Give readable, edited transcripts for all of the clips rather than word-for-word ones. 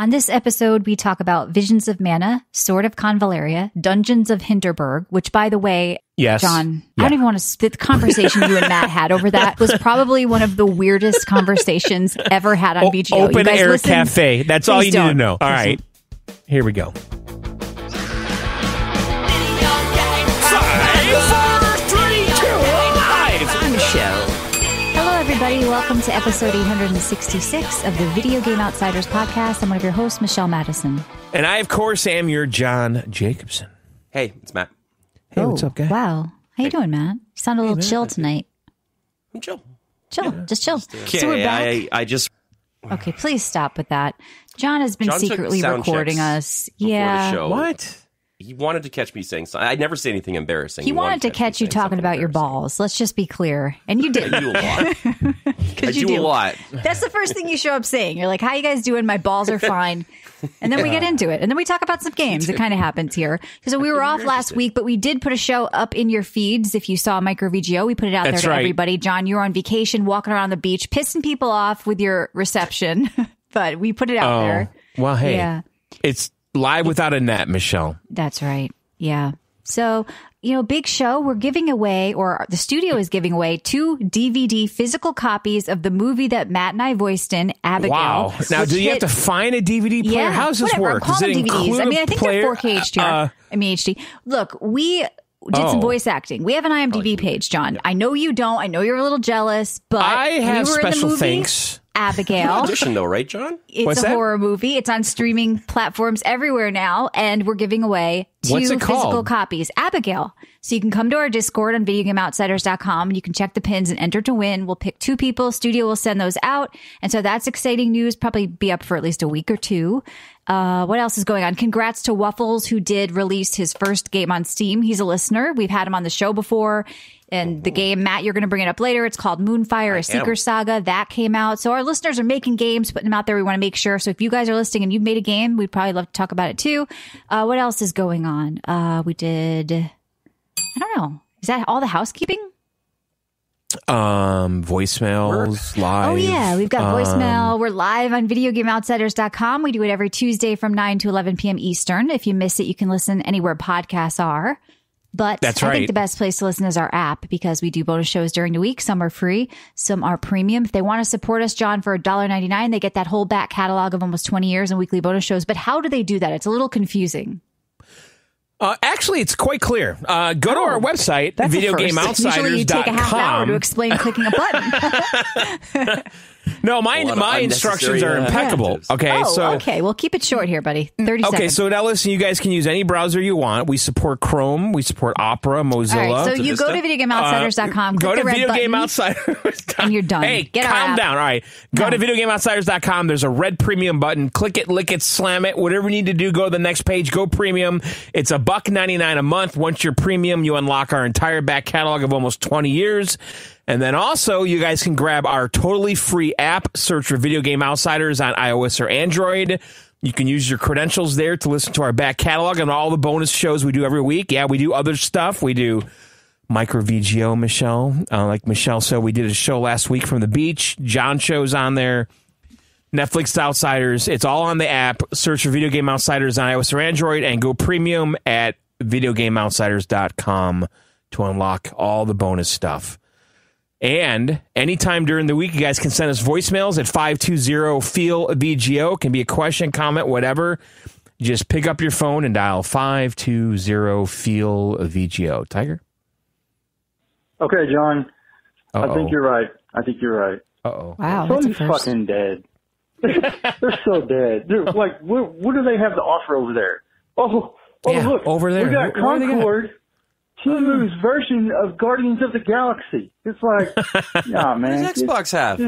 On this episode, we talk about Visions of Mana, Sword of Convaleria, Dungeons of Hinterberg, which, by the way, yes. John, I don't even want to... The conversation you and Matt had over that was probably one of the weirdest conversations ever had on VGO. Open air cafe. That's all you need to know. All right. Here we go. 5, 4, 3, 2, 1. I'm Michelle. Hello, everybody. Welcome to episode 866 of the Video Game Outsiders podcast. I'm one of your hosts, Michelle Madison. And I, of course, am your John Jacobson. Hey, it's Matt. Hey, what's up, guy? Wow. How you doing, Matt? You sound a little chill tonight. I'm chill. Chill. Yeah. Just chill. Okay, so we're back. I just... Okay, please stop with that. John has been secretly recording us. Yeah. The show. What? He wanted to catch me saying something. I never say anything embarrassing. He wanted to catch you talking about your balls. Let's just be clear. And you did. I do a lot. I do a lot. That's the first thing you show up saying. You're like, how you guys doing? My balls are fine. And then we get into it. And then we talk about some games. It kind of happens here. Because we were off last week, but we did put a show up in your feeds. If you saw Micro VGO, we put it out there to everybody. John, you were on vacation, walking around the beach, pissing people off with your reception. But we put it out there. Well, hey, it's live without a net, Michelle. That's right. Yeah. So, big show. We're giving away, or the studio is giving away, 2 DVD physical copies of the movie that Matt and I voiced in, Abigail. Wow. Now, do you have to find a DVD player? Yeah, How does this work? Does it include DVDs. I think they're 4K HDR. HD. Look, we did some voice acting. We have an IMDb page, John. I know you don't. I know you're a little jealous, but I have we were special in the movie, thanks. Abigail. Audition though, right, John? It's a horror movie. It's on streaming platforms everywhere now, and we're giving away 2 physical copies. Abigail. So you can come to our Discord on videogameoutsiders.com, and you can check the pins and enter to win. We'll pick 2 people. Studio will send those out. And so that's exciting news. Probably be up for at least a week or 2. What else is going on? Congrats to Waffles, who did release his first game on Steam. He's a listener. We've had him on the show before. And the game, Matt, you're going to bring it up later. It's called Moonfire, a Seeker Saga. That came out. So our listeners are making games, putting them out there. We want to make sure. So if you guys are listening and you've made a game, we'd probably love to talk about it too. What else is going on? We did, I don't know. Is that all the housekeeping? Voicemails, live. Oh, yeah. We've got voicemail. We're live on videogameoutsiders.com. We do it every Tuesday from 9 to 11 p.m. Eastern. If you miss it, you can listen anywhere podcasts are. But I think the best place to listen is our app, because we do bonus shows during the week. Some are free, some are premium. If they want to support us, John, for $1.99, they get that whole back catalog of almost 20 years and weekly bonus shows. But how do they do that? It's a little confusing. Actually, it's quite clear. Go to our website, videogameoutsiders.com. Usually you take a half hour to explain clicking a button. No, my instructions are impeccable. Okay, okay. Well, keep it short here, buddy. 30 seconds. Okay, so now listen, you guys can use any browser you want. We support Chrome. We support Opera, Mozilla. All right, so you go to videogameoutsiders.com, go to videogameoutsiders.com, and you're done. Hey, calm down. All right, go to videogameoutsiders.com. There's a red premium button. Click it, lick it, slam it. Whatever you need to do, go to the next page. Go premium. It's $1.99 a month. Once you're premium, you unlock our entire back catalog of almost 20 years. And then also, you guys can grab our totally free app. Search for Video Game Outsiders on iOS or Android. You can use your credentials there to listen to our back catalog and all the bonus shows we do every week. Yeah, we do other stuff. We do Micro VGO, Michelle. Like Michelle said, we did a show last week from the beach. John show's on there. Netflix Outsiders. It's all on the app. Search for Video Game Outsiders on iOS or Android and go premium at videogameoutsiders.com to unlock all the bonus stuff. And anytime during the week, you guys can send us voicemails at 520-FEEL-VGO. It can be a question, comment, whatever. Just pick up your phone and dial 520-FEEL-VGO. Tiger? Okay, John. Uh-oh. I think you're right. Uh-oh. Wow, Sony's fucking dead. They're so dead. They're like, what do they have to offer over there? Look. Over there. We got Concord. Timu's version of Guardians of the Galaxy. It's like, nah, man. What does Xbox have?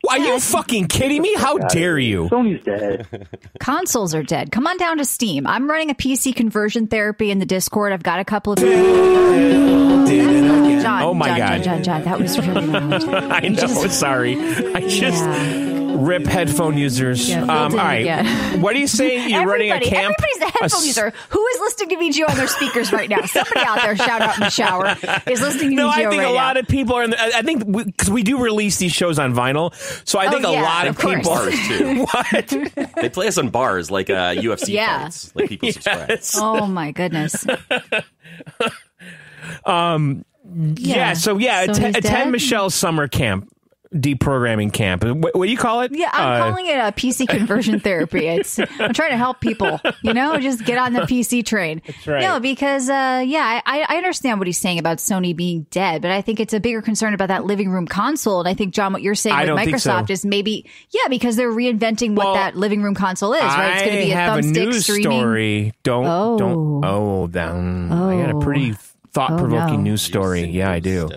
Are you fucking kidding me? How dare you? Sony's dead. Consoles are dead. Come on down to Steam. I'm running a PC conversion therapy in the Discord. I've got a couple of... John, oh, my God. John, that was really loud. I know. Sorry. Rip headphone users. Yeah, all right. What are you saying? You're running a camp? Everybody's a headphone user. Who is listening to VGO on their speakers right now? Somebody out there, shout out in the shower, is listening to VGO right now. No, I think a lot of people are I think because we do release these shows on vinyl, so I think a lot of people. Bars too. What? They play us on bars like UFC fights. Like people subscribe. Oh my goodness. So attend Michelle's summer camp. Deprogramming camp. What do you call it? Yeah, I'm calling it a PC conversion therapy. I'm trying to help people, just get on the PC train. That's right. No, because, I understand what he's saying about Sony being dead, but I think it's a bigger concern about that living room console. And I think, John, what you're saying with Microsoft is maybe, because they're reinventing what that living room console is, right? It's going to be a thumbstick streaming. Story. I got a pretty thought-provoking news story. Yeah, I do.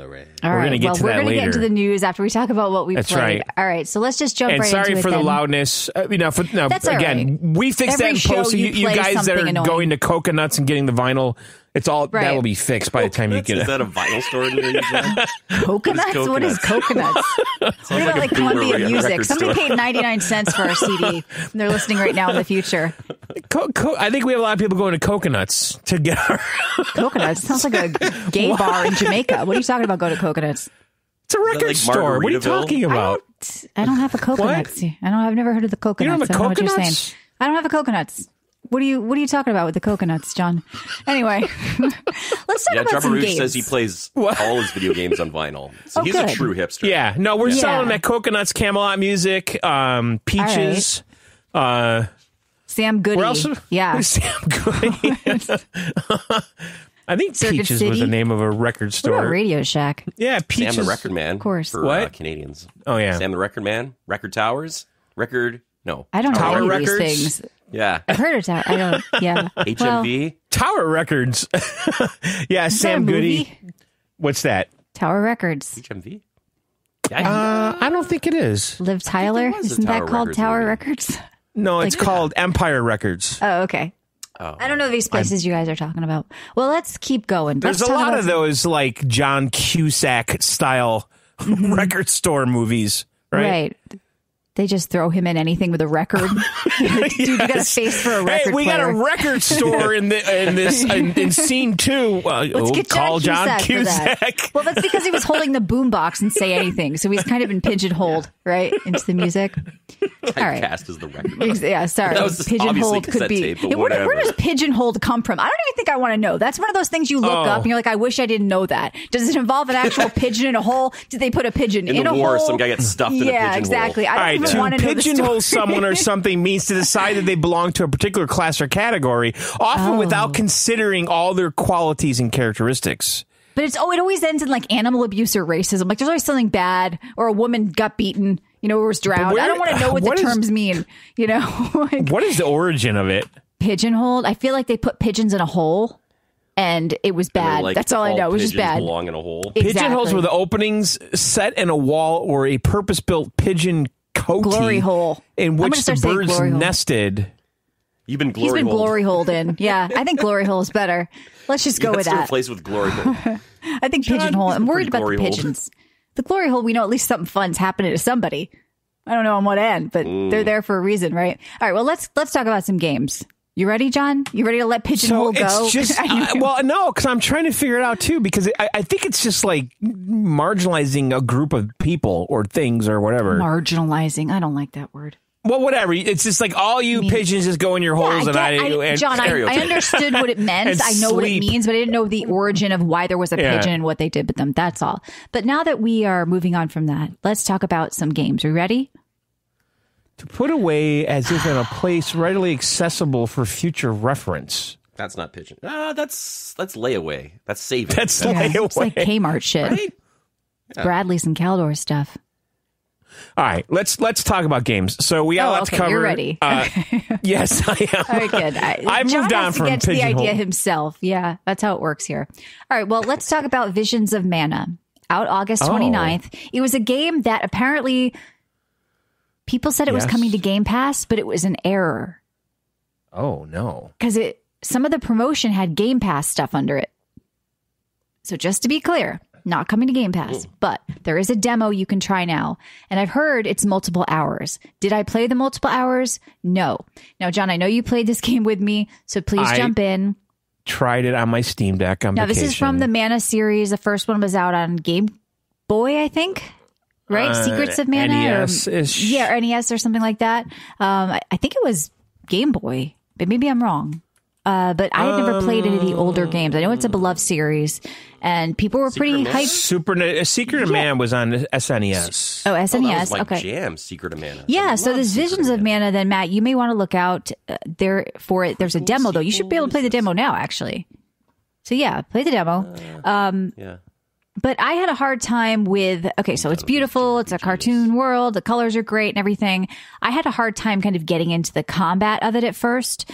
We're going to get to that later. We're going to get into the news after we talk about what we played. Right. All right, so let's just jump right into it. And sorry for the loudness. That's again, right. We fixed that in post. So you guys that are annoying. going to Coconuts and getting the vinyl, it's all that will be fixed by the time you get it. Is that a vinyl store near you, John? Coconuts? What is Coconuts? We're about like Columbia Music. Somebody paid 99 cents for our CD. And they're listening right now in the future. I think we have a lot of people going to Coconuts to get our Coconuts? Sounds like a gay bar in Jamaica. What are you talking about? Go to Coconuts? It's a record store. What are you talking about? I don't have a Coconuts. I've never heard of the Coconuts. You don't have a Coconuts? I don't know what you're saying. I don't have a Coconuts. What are you talking about with the Coconuts, John? Anyway, let's talk about some games. Says he plays all his video games on vinyl. So he's a true hipster. Yeah. No, we're selling them at Coconuts, Camelot Music, Peaches. Right. Sam Goody. Where else? Yeah. Sam Goody. I think Circuit Peaches City? was the name of a record store. What about Radio Shack? Yeah, Peaches. Sam the Record Man. Of course. For Canadians. Oh, yeah. Sam the Record Man. Record Towers. No. I don't know Tower any Records? of these things. Yeah. I've heard of Tower. I don't. Yeah. HMV. Tower Records. Yeah, Sam Goody. What's that? Tower Records. HMV? I don't think it is. Liv Tyler. Isn't that called Tower Records? No, it's called Empire Records. Oh, okay. I don't know these places you guys are talking about. Well, let's keep going. There's a lot of those like John Cusack style record store movies, right? Right. They just throw him in anything with a record. Dude, you got a face for a record Hey, we player. got a record store in scene 2. Let's get call John Cusack. Well, that's because he was holding the boombox and say anything, so he's kind of been pigeonholed right into the music. All right, cast as the record. Yeah, sorry. Pigeonholed could be. Where does pigeonholed come from? I don't even think I want to know. That's one of those things you look up and you're like, I wish I didn't know that. Does it involve an actual pigeon in a hole? Did they put a pigeon in a hole? In the war, some guy gets stuffed in a pigeonhole. Yeah, exactly. I don't even want to know the story. Pigeonhole someone or something means to decide that they belong to a particular class or category, often without considering all their qualities and characteristics. But it always ends in like animal abuse or racism. Like there's always something bad, or a woman got beaten, or was drowned. I don't want to know what the terms mean, like, what is the origin of it? Pigeonholed. I feel like they put pigeons in a hole. And it was bad. Like, that's all I know. It was just bad. Belong in a hole. Exactly. Pigeonholes were the openings set in a wall or a purpose-built pigeon cote glory hole in which the birds nested. You've been glory He's been holed. glory holed in. Yeah, I think glory hole is better. Let's just go with that. Replace with glory hole. I think pigeonhole. I'm worried about the pigeons. The glory hole, we know at least something fun's happening to somebody. I don't know on what end, but they're there for a reason, right? All right, well, let's talk about some games. You ready, John? You ready to let pigeonhole go? It's just, no, because I'm trying to figure it out too, because I think it's just like marginalizing a group of people or things or whatever. Marginalizing. I don't like that word. Well, whatever. It's just like all you pigeons just go in your holes. John, I understood what it meant. I know what it means, but I didn't know the origin of why there was a pigeon and what they did with them. That's all. But now that we are moving on from that, let's talk about some games. Are you ready? To put away as if in a place readily accessible for future reference. That's not pigeon. That's layaway. That's saving. That's layaway. It's like Kmart shit. Right? Yeah. Bradley's and Caldor stuff. All right, let's talk about games. So we got a lot to cover. You're ready. Yes, I am. All right, good. I moved on from get to the pigeonhole. idea himself. Yeah, that's how it works here. All right, well, let's talk about Visions of Mana. Out August 29th. It was a game that apparently people said it was coming to Game Pass, but it was an error. Oh, no. Because some of the promotion had Game Pass stuff under it. So just to be clear, Not coming to Game Pass, but there is a demo you can try now. And I've heard it's multiple hours. Did I play the multiple hours? No. Now, John, I know you played this game with me, so please jump in. Tried it on my Steam Deck on vacation. This is from the Mana series. The first one was out on Game Boy, I think. Right? Secrets of Mana? NES-ish. Or NES or something like that. I think it was Game Boy, but maybe I'm wrong. But I had never played any of the older games. I know it's a beloved series, and people were pretty hyped. Secret of Mana was on SNES. Oh, SNES. That was okay. Jam, Secret of Mana. Yeah, so there's Visions of Mana. Then Matt, you may want to look out there for it. There's a demo though. You should be able to play the demo now, actually. So yeah, play the demo. Yeah. But I had a hard time with, so it's beautiful. It's a cartoon world. The colors are great and everything. I had a hard time kind of getting into the combat of it at first.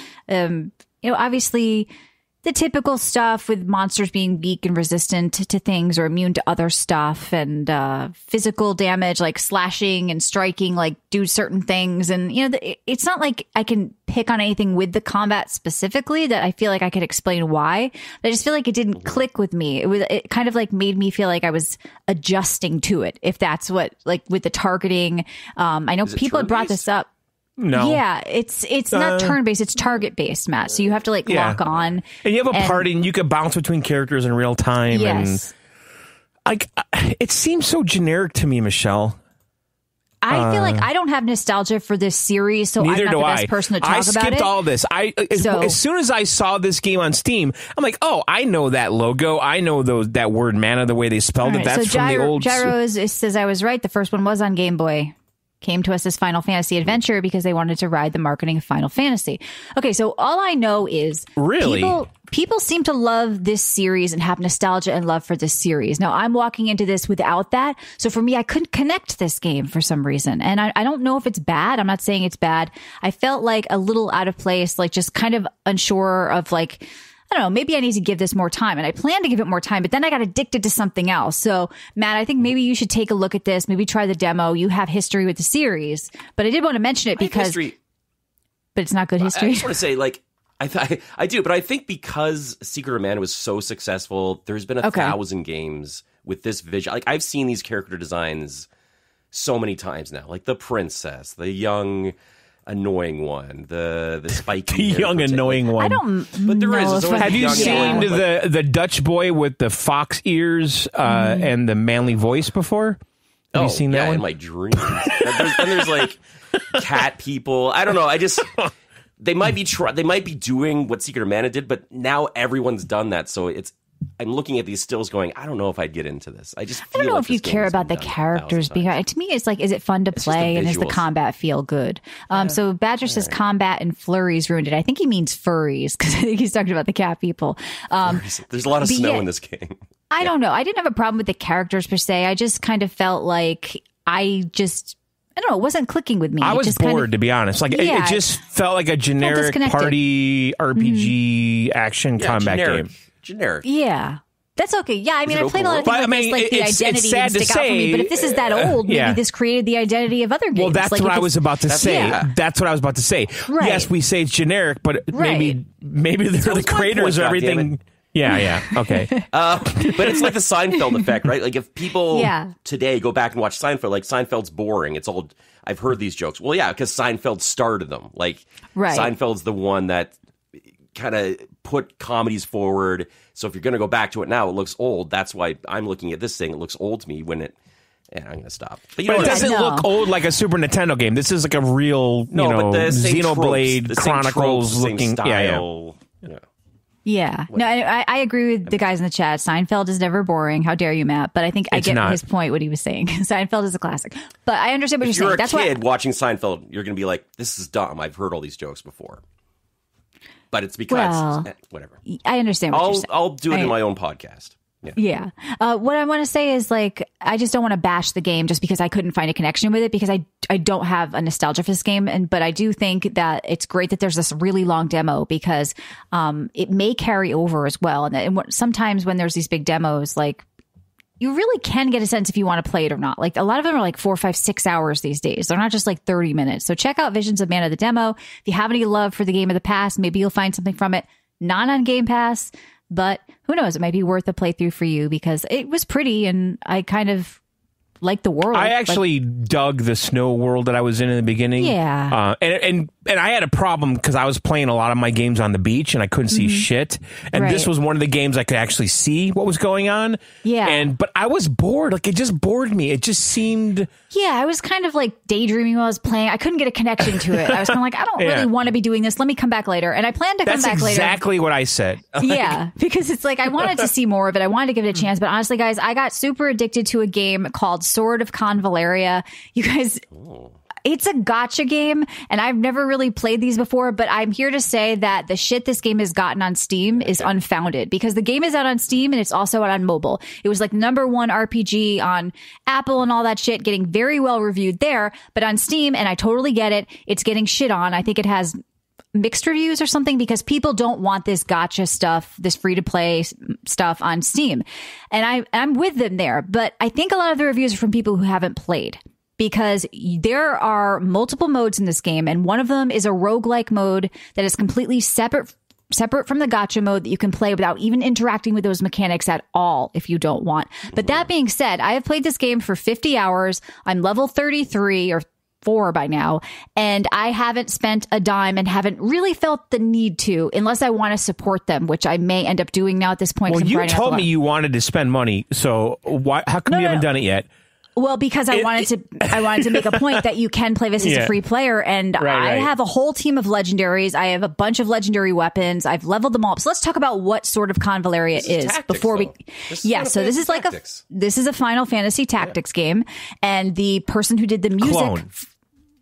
Obviously the typical stuff with monsters being weak and resistant to things or immune to other stuff, and physical damage like slashing and striking, like do certain things. And, it's not like I can pick on anything with the combat specifically that I feel like I could explain why. But I just feel like it didn't click with me. It kind of like made me feel like I was adjusting to it, if that's what, like with the targeting. I know people had brought this up. No. Yeah, it's not turn-based, it's target-based, Matt. So you have to lock on. And you have a party and you can bounce between characters in real time. Yes. And it seems so generic to me, Michelle. I feel like I don't have nostalgia for this series, so I'm not the best person to talk about it. I skipped all this. As soon as I saw this game on Steam, I'm like, oh, I know that logo. I know that word mana, the way they spelled it. That's from the old... Gyro says I was right. The first one was on Game Boy. Came to us as Final Fantasy Adventure because they wanted to ride the marketing of Final Fantasy. Okay, so all I know is people seem to love this series and have nostalgia and love for this series. Now, I'm walking into this without that. So for me, I couldn't connect this game for some reason. And I don't know if it's bad. I'm not saying it's bad. I felt like a little out of place, like just kind of unsure of like... I don't know, maybe I need to give this more time. And I plan to give it more time, but then I got addicted to something else. So, Matt, I think maybe you should take a look at this. Maybe try the demo. You have history with the series. But I did want to mention it because... But it's not good history. I just want to say, I do, but I think because Secret of Mana was so successful, there's been 1,000 games with this vision. Like, I've seen these character designs so many times now. Like, the princess, the young... annoying one, the spiky, the young annoying one. I don't. But there is. Have you seen the Dutch boy with the fox ears and the manly voice before? Have you seen that one? In my dreams. there's like cat people. I don't know. They might be doing what Secret of Mana did, but now everyone's done that. So I'm looking at these stills going, I don't know if I'd get into this. I don't know if you care about the characters behind. To me, it's like, is it fun to play and does the combat feel good? So Badger says combat and flurries ruined it. I think he means furries because I think he's talking about the cat people. There's a lot of snow in this game. I don't know. I didn't have a problem with the characters per se. I just kind of felt like I don't know, it wasn't clicking with me. I was bored, to be honest. Like it just felt like a generic party RPG action combat game. Generic. Yeah. That's okay. Yeah, I mean, I played a lot of things like the identity didn't stick out for me. But if this is that old, maybe this created the identity of other games. Well, that's what I was about to say. That's what I was about to say. Right. Yes, we say it's generic, but maybe they're the creators of everything. Yeah, okay. But it's like the Seinfeld effect, right? Like if people today go back and watch Seinfeld, like Seinfeld's boring. It's old. I've heard these jokes. Well, yeah, because Seinfeld started them. Like Seinfeld's the one that kind of put comedies forward. So if you're going to go back to it now, it looks old. That's why I'm looking at this thing. It looks old to me when it... Yeah, I'm going to stop. But it doesn't look old like a Super Nintendo game. This is like a real, but the Xenoblade tropes, Chronicles the looking style. Yeah. No, I agree with the guys in the chat. Seinfeld is never boring. How dare you, Matt? But I think I get his point, what he was saying. Seinfeld is a classic. But I understand what you're saying. If you're a kid watching Seinfeld, you're going to be like, this is dumb. I've heard all these jokes before. But it's because whatever. I understand what you're saying. I'll do it in my own podcast. Yeah. What I want to say is like, I just don't want to bash the game just because I couldn't find a connection with it because I don't have a nostalgia for this game. But I do think that it's great that there's this really long demo because it may carry over as well. And sometimes when there's these big demos, like you really can get a sense if you want to play it or not. Like a lot of them are like 4, 5, 6 hours these days. They're not just like 30 minutes. So check out Visions of Mana, the demo. If you have any love for the game of the past, maybe you'll find something from it. Not on Game Pass. but who knows? It might be worth a playthrough for you because it was pretty and I kind of like the world. I actually dug the snow world that I was in the beginning. Yeah. And I had a problem because I was playing a lot of my games on the beach and I couldn't see shit. And this was one of the games I could actually see what was going on. Yeah. But I was bored. Like, it just bored me. It just seemed... Yeah, I was kind of like daydreaming while I was playing. I couldn't get a connection to it. I was kind of like, I don't really want to be doing this. Let me come back later. And I planned to come back later. That's exactly what I said. Yeah, because it's like I wanted to see more of it. I wanted to give it a chance. But honestly, guys, I got super addicted to a game called Sword of Convaleria. You guys... It's a gotcha game, and I've never really played these before, but I'm here to say that the shit this game has gotten on Steam is unfounded because the game is out on Steam and it's also out on mobile. It was like #1 RPG on Apple and all that shit, getting very well reviewed there, but on Steam, and I totally get it, it's getting shit on. I think it has mixed reviews or something because people don't want this gotcha stuff, this free to play stuff on Steam. And I'm with them there, but I think a lot of the reviews are from people who haven't played. Because there are multiple modes in this game, and one of them is a roguelike mode that is completely separate from the gotcha mode that you can play without even interacting with those mechanics at all if you don't want. But that being said, I have played this game for 50 hours. I'm level 33 or 4 by now, and I haven't spent a dime and haven't really felt the need to, unless I want to support them, which I may end up doing now at this point. Well, you told me you wanted to spend money, so how come you haven't done it yet? Well, because I wanted to make a point that you can play this as a free player, and I have a whole team of legendaries. I have a bunch of legendary weapons. I've leveled them all up. So let's talk about what Sword of Convaleria is tactics, before we. So this is like this is a Final Fantasy Tactics game, and the person who did the music. Clone.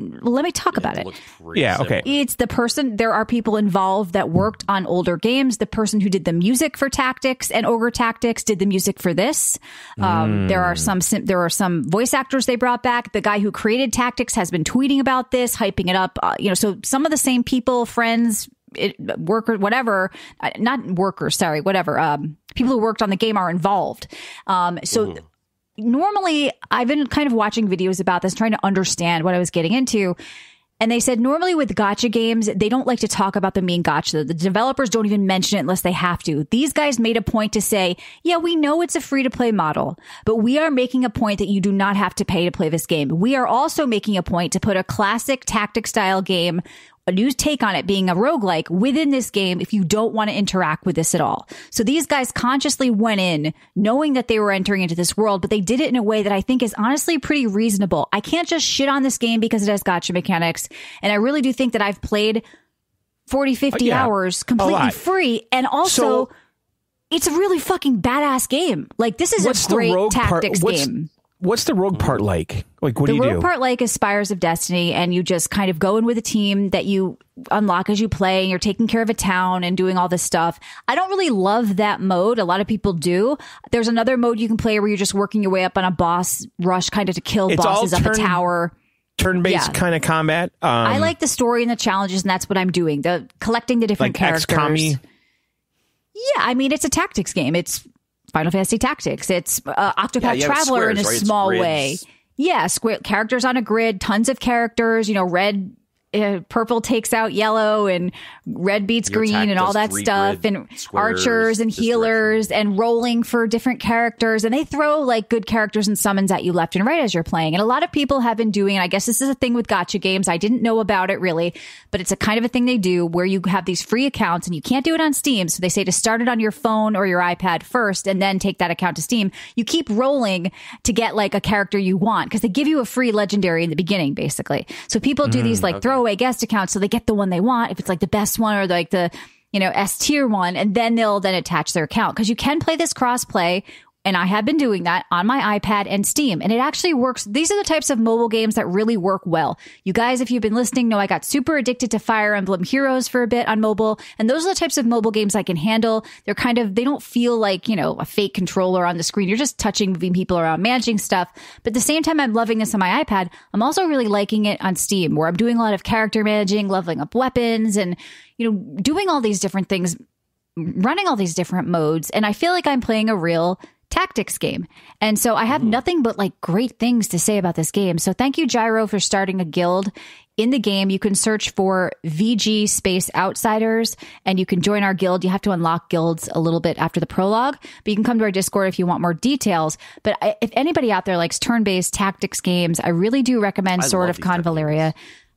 Let me talk about it. Yeah, okay. It's the person, there are people involved that worked on older games. The person who did the music for Tactics and Ogre Tactics did the music for this. There are some voice actors they brought back. The guy who created Tactics has been tweeting about this, hyping it up. So some of the same people, friends, workers, whatever, not workers, sorry, whatever. People who worked on the game are involved. Normally, I've been kind of watching videos about this, trying to understand what I was getting into. And they said normally with gotcha games, they don't like to talk about the main gotcha. The developers don't even mention it unless they have to. These guys made a point to say, yeah, we know it's a free to play model, but we are making a point that you do not have to pay to play this game. We are also making a point to put a classic tactic style game, a new take on it being a roguelike within this game if you don't want to interact with this at all. So these guys consciously went in knowing that they were entering into this world, but they did it in a way that I think is honestly pretty reasonable. I can't just shit on this game because it has gotcha mechanics. And I really do think that I've played 40, 50 hours completely free. And also, it's a really fucking badass game. Like, this is a great tactics game. What's the rogue part like? Like, what do you do? The rogue part like is Spires of Destiny, and you just kind of go in with a team that you unlock as you play, and you're taking care of a town and doing all this stuff. I don't really love that mode. A lot of people do. There's another mode you can play where you're just working your way up on a boss rush kind of to kill bosses up a tower. Turn-based kind of combat. I like the story and the challenges, and that's what I'm doing. The collecting the different characters. XCOM-y? Yeah, I mean, it's a tactics game. It's Final Fantasy Tactics. It's Octopath Traveler in a small way. Yeah, characters on a grid, tons of characters, red, purple takes out yellow and red beats green and all that stuff, and archers and healers and rolling for different characters. And they throw like good characters and summons at you left and right as you're playing. And a lot of people have been doing, and I guess this is a thing with gotcha games. I didn't know about it really, but it's a kind of a thing they do where you have these free accounts and you can't do it on Steam. So they say to start it on your phone or your iPad first and then take that account to Steam. You keep rolling to get like a character you want because they give you a free legendary in the beginning, basically. So people do these like throwaway guest accounts so they get the one they want if it's like the best one or like the S tier one, and then they'll attach their account because you can play this cross play. And I have been doing that on my iPad and Steam, and it actually works. These are the types of mobile games that really work well. You guys, if you've been listening, know I got super addicted to Fire Emblem Heroes for a bit on mobile, and those are the types of mobile games I can handle. They're they don't feel like, a fake controller on the screen. You're just touching, moving people around, managing stuff. But at the same time, I'm loving this on my iPad. I'm also really liking it on Steam, where I'm doing a lot of character managing, leveling up weapons, and, doing all these different things, running all these different modes. And I feel like I'm playing a real tactics game. And so I have nothing but like great things to say about this game. So thank you, Gyro, for starting a guild. In the game, you can search for VG Space Outsiders, and you can join our guild. You have to unlock guilds a little bit after the prologue, but you can come to our Discord if you want more details. But if anybody out there likes turn-based tactics games, I really do recommend Sword of Convaleria.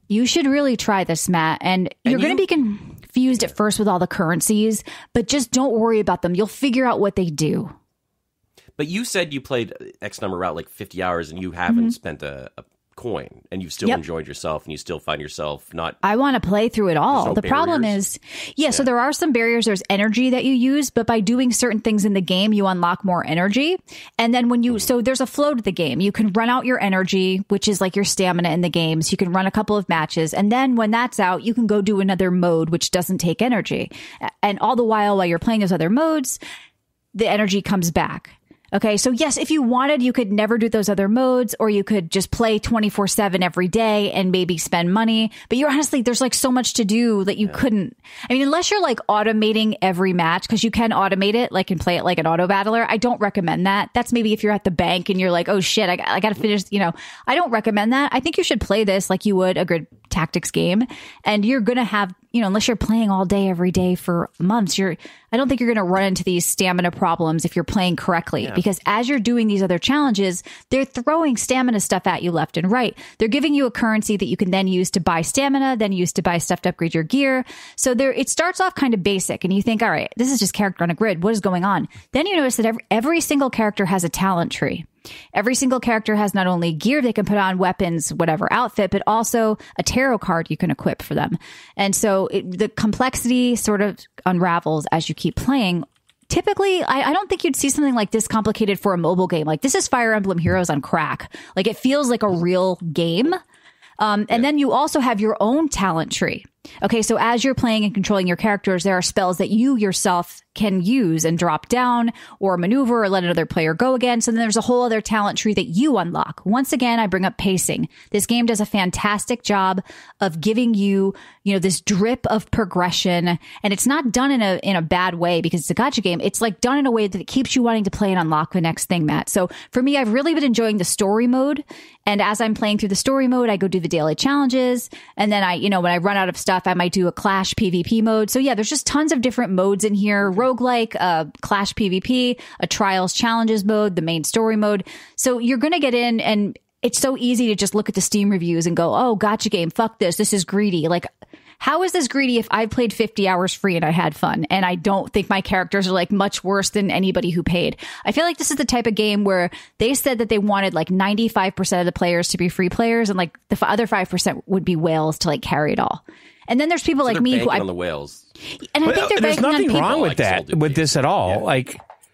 You should really try this, Matt. And you're going to be confused at first with all the currencies, but just don't worry about them. You'll figure out what they do. But you said you played X number out like 50 hours and you haven't spent a coin, and you've still enjoyed yourself, and you still find yourself not... I want to play through it all. The problem is, so there are some barriers. There's energy that you use, but by doing certain things in the game, you unlock more energy. And then when you... So there's a flow to the game. You can run out your energy, which is like your stamina in the games. You can run a couple of matches. And then when that's out, you can go do another mode, which doesn't take energy. And all the while you're playing those other modes, the energy comes back. Okay, so yes, if you wanted, you could never do those other modes, or you could just play 24/7 every day and maybe spend money. But you're honestly, there's like so much to do that you couldn't. I mean, unless you're like automating every match, because you can automate it, like and play it like an auto battler. I don't recommend that. That's maybe if you're at the bank and you're like, oh shit, I got to finish. I don't recommend that. I think you should play this like you would a good tactics game, and you're gonna have, unless you're playing all day every day for months, I don't think you're going to run into these stamina problems if you're playing correctly, because as you're doing these other challenges, they're throwing stamina stuff at you left and right. They're giving you a currency that you can then use to buy stamina, then use to buy stuff to upgrade your gear. So it starts off kind of basic, and you think, all right, this is just character on a grid. What is going on? Then you notice that every single character has a talent tree. Every single character has not only gear they can put on, weapons, whatever outfit, but also a tarot card you can equip for them. And so the complexity sort of unravels as you keep playing. Typically, I don't think you'd see something like this complicated for a mobile game. Like, this is Fire Emblem Heroes on crack. Like, it feels like a real game. And then you also have your own talent tree. Okay, so as you're playing and controlling your characters, there are spells that you yourself can use and drop down or maneuver or let another player go again. So then there's a whole other talent tree that you unlock. Once again, I bring up pacing. This game does a fantastic job of giving you, this drip of progression. And it's not done in a bad way because it's a gacha game. It's like done in a way that it keeps you wanting to play and unlock the next thing, Matt. So for me, I've really been enjoying the story mode. And as I'm playing through the story mode, I go do the daily challenges. And then when I run out of stuff, I might do a Clash PvP mode. So yeah, there's just tons of different modes in here. Roguelike, Clash PvP, a Trials Challenges mode, the main story mode. So you're going to get in, and it's so easy to just look at the Steam reviews and go, oh, gacha game, fuck this. This is greedy. Like, how is this greedy if I played 50 hours free and I had fun? And I don't think my characters are like much worse than anybody who paid. I feel like this is the type of game where they said that they wanted like 95% of the players to be free players, and like the other 5% would be whales to like carry it all. And then there's people like me who on the whales. And I think they're banking on people. There's nothing wrong with that, with this at all.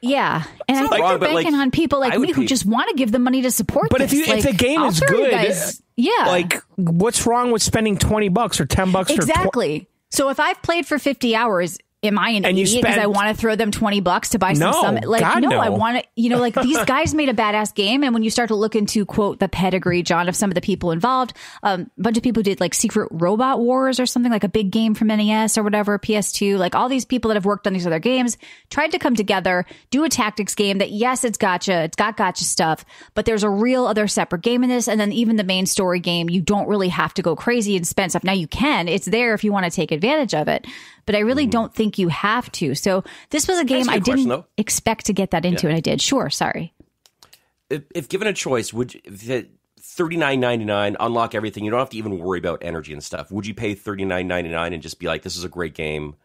Yeah. And I think they're banking on people like me who just want to give them money to support this. But if the game is good, like, what's wrong with spending $20 or $10? Exactly. So if I've played for 50 hours, am I an idiot because I want to throw them $20 to buy some summit? Like, no, I want to, like, these guys made a badass game. And when you start to look into, quote, the pedigree, John, of some of the people involved, a bunch of people did like Secret Robot Wars or something, like a big game from NES or whatever, PS2, like all these people that have worked on these other games tried to come together, do a tactics game that, yes, it's gacha, it's got gacha stuff, but there's a real other separate game in this. And then even the main story game, you don't really have to go crazy and spend stuff. Now you can, it's there if you want to take advantage of it. But I really don't think you have to. So this was a game I didn't expect to get that into, and I did. Sure, sorry. If given a choice, would you, $39.99, unlock everything, you don't have to even worry about energy and stuff. Would you pay $39.99 and just be like, this is a great game?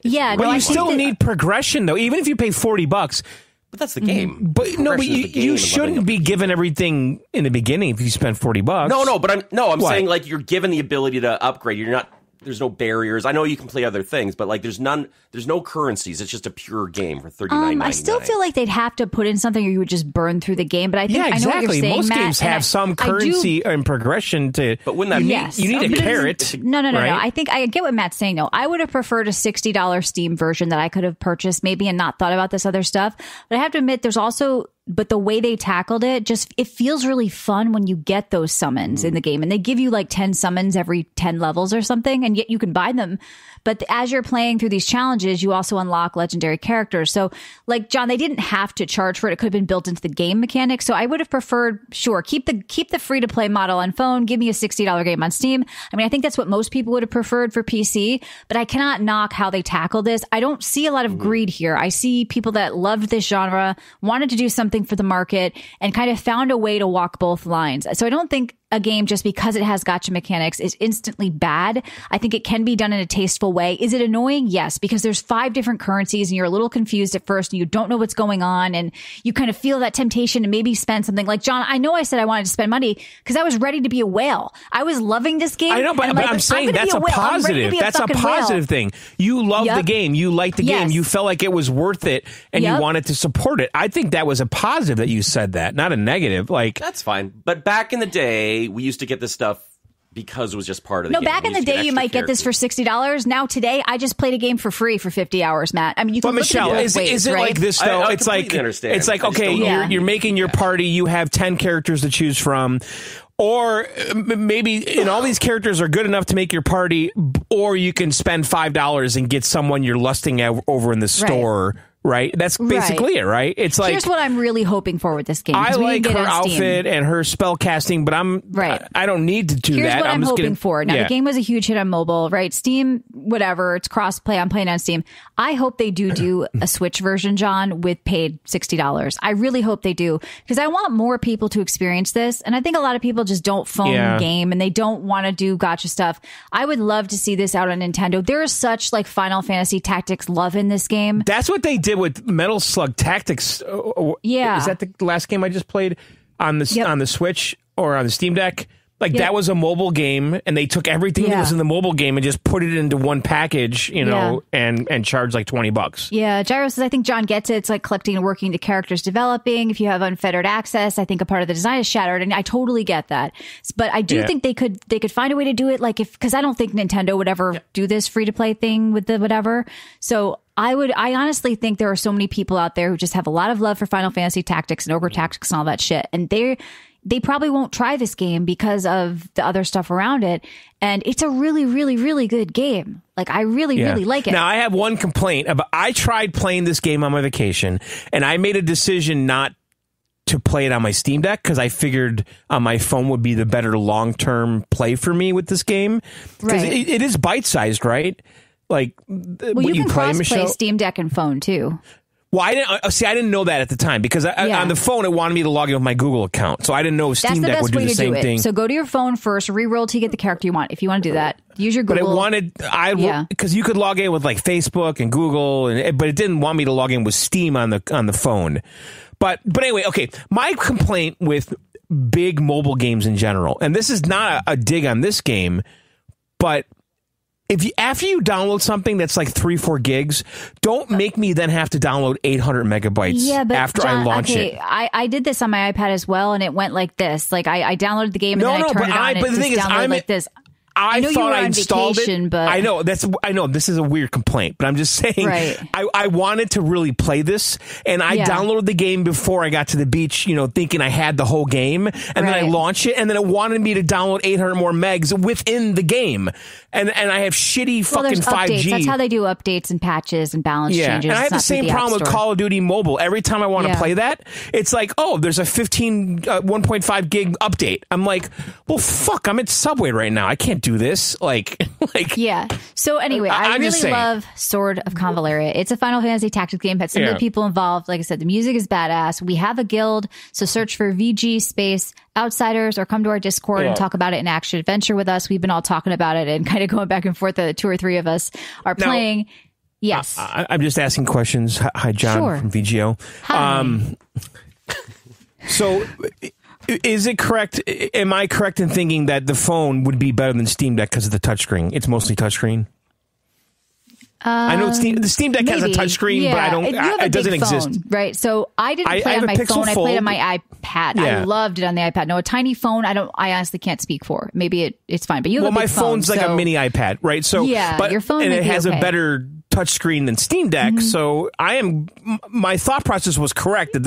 But you still need progression, though, even if you pay $40. But that's the game. But you shouldn't be given everything in the beginning if you spend $40. I'm saying like you're given the ability to upgrade. You're not. There's no barriers. I know you can play other things, but like there's no currencies. It's just a pure game for $39.99. I still feel like they'd have to put in something or you would just burn through the game. But I think I know what you're saying, most Matt, games have some currency and progression to. But wouldn't that you need a carrot? No. I think I get what Matt's saying. No, I would have preferred a $60 Steam version that I could have purchased maybe and not thought about this other stuff. But I have to admit, there's also but the way they tackled it, it feels really fun when you get those summons in the game, and they give you like 10 summons every 10 levels or something, and yet you can buy them. But as you're playing through these challenges, you also unlock legendary characters. So like, John, they didn't have to charge for it. It could have been built into the game mechanic. So I would have preferred, sure, keep the free to play model on phone. Give me a $60 game on Steam. I mean, I think that's what most people would have preferred for PC, but I cannot knock how they tackle this. I don't see a lot of greed here. I see people that loved this genre, wanted to do something for the market, and kind of found a way to walk both lines. So I don't think a game, just because it has gacha mechanics, is instantly bad. I think it can be done in a tasteful way. Is it annoying? Yes, because there's 5 different currencies and you're a little confused at first and you don't know what's going on, and you kind of feel that temptation to maybe spend something. Like, John, I know I said I wanted to spend money because I was ready to be a whale. I was loving this game. I know, but I'm saying that's a positive. That's a positive thing. You love the game. You liked the game. You felt like it was worth it, and you wanted to support it. I think that was a positive that you said that, not a negative. Like, that's fine. But back in the day, we used to get this stuff because it was just part of the game. No, back in the day, you might get this for $60. Now, today, I just played a game for free for 50 hours, Matt. I mean, you can look Michelle, at it both ways, is it right? like this, though? I It's like, understand. It's like, okay, you're making your party, you have 10 characters to choose from. Or maybe all these characters are good enough to make your party, or you can spend $5 and get someone you're lusting at over in the store. Right. That's basically it. Right. It's like, here's what I'm really hoping for with this game. I like her outfit and her spell casting, but I don't need to do that. Here's what I'm hoping for. Now, the game was a huge hit on mobile, right? Steam, whatever. It's cross-play. I'm playing on Steam. I hope they do a Switch version, John, with paid $60. I really hope they do, because I want more people to experience this. And I think a lot of people just don't phone game and they don't want to do gacha stuff. I would love to see this out on Nintendo. There is such like Final Fantasy Tactics love in this game. That's what they did with Metal Slug Tactics. Is that the last game I just played on the Switch or on the Steam Deck? Like, that was a mobile game, and they took everything that was in the mobile game and just put it into one package, and charged like $20. Yeah, Gyro says, I think John gets it. It's like collecting and working the characters developing. If you have unfettered access, I think a part of the design is shattered, and I totally get that. But I do think they could find a way to do it, like, because I don't think Nintendo would ever do this free to play thing with the whatever. So I honestly think there are so many people out there who just have a lot of love for Final Fantasy Tactics and Ogre Tactics and all that shit, and they probably won't try this game because of the other stuff around it. And it's a really, really, really good game. Like, I really, really like it. Now, I have one complaint about, I tried playing this game on my vacation, and I made a decision not to play it on my Steam Deck because I figured on my phone would be the better long-term play for me with this game. Because it is bite-sized, right? Like, you can cross-play Steam Deck and phone, too. Well, I didn't know that at the time, because on the phone it wanted me to log in with my Google account, so I didn't know Steam Deck would do the same thing. So go to your phone first, re-roll till you get the character you want. If you want to do that, use your Google. But because you could log in with like Facebook and Google, but it didn't want me to log in with Steam on the phone. But anyway, okay. My complaint with big mobile games in general, and this is not a dig on this game, but after you download something that's like 3-4 gigs, don't make me then have to download 800 megabytes after John, I launch it. I did this on my iPad as well, and it went like this. Like, I downloaded the game and then I turned it on, and it just downloaded like this. I know thought you were I installed vacation, it. But I know this is a weird complaint, but I'm just saying I wanted to really play this, and I downloaded the game before I got to the beach, thinking I had the whole game, and then I launched it, and then it wanted me to download 800 more megs within the game, and I have shitty fucking 5G. That's how they do updates and patches and balance changes. And I have the same problem with Call of Duty Mobile. Every time I want to play that, it's like, oh, there's a 1.5 gig update. I'm like, well, fuck, I'm at Subway right now. I can't do this. So anyway, I really love Sword of Convaleria. It's a Final Fantasy Tactics game. Had some of the people involved. Like I said, the music is badass. We have a guild, so search for VG space Outsiders or come to our Discord and talk about it in action adventure with us. We've been all talking about it and kind of going back and forth. 2 or 3 of us are playing. Yes, I'm just asking questions. Hi, John from VGO. Hi. So, is it correct? Am I correct in thinking that the phone would be better than Steam Deck because of the touchscreen? It's mostly touchscreen. I know the Steam Deck has a touchscreen, but it doesn't exist. Right? So I didn't play on my phone. I played on my iPad. I loved it on the iPad. No, a tiny phone. I honestly can't speak for. Maybe it's fine. But you have a big my phone's like a mini iPad, right? So but your phone, and it has a better touchscreen than Steam Deck, so my thought process was correct that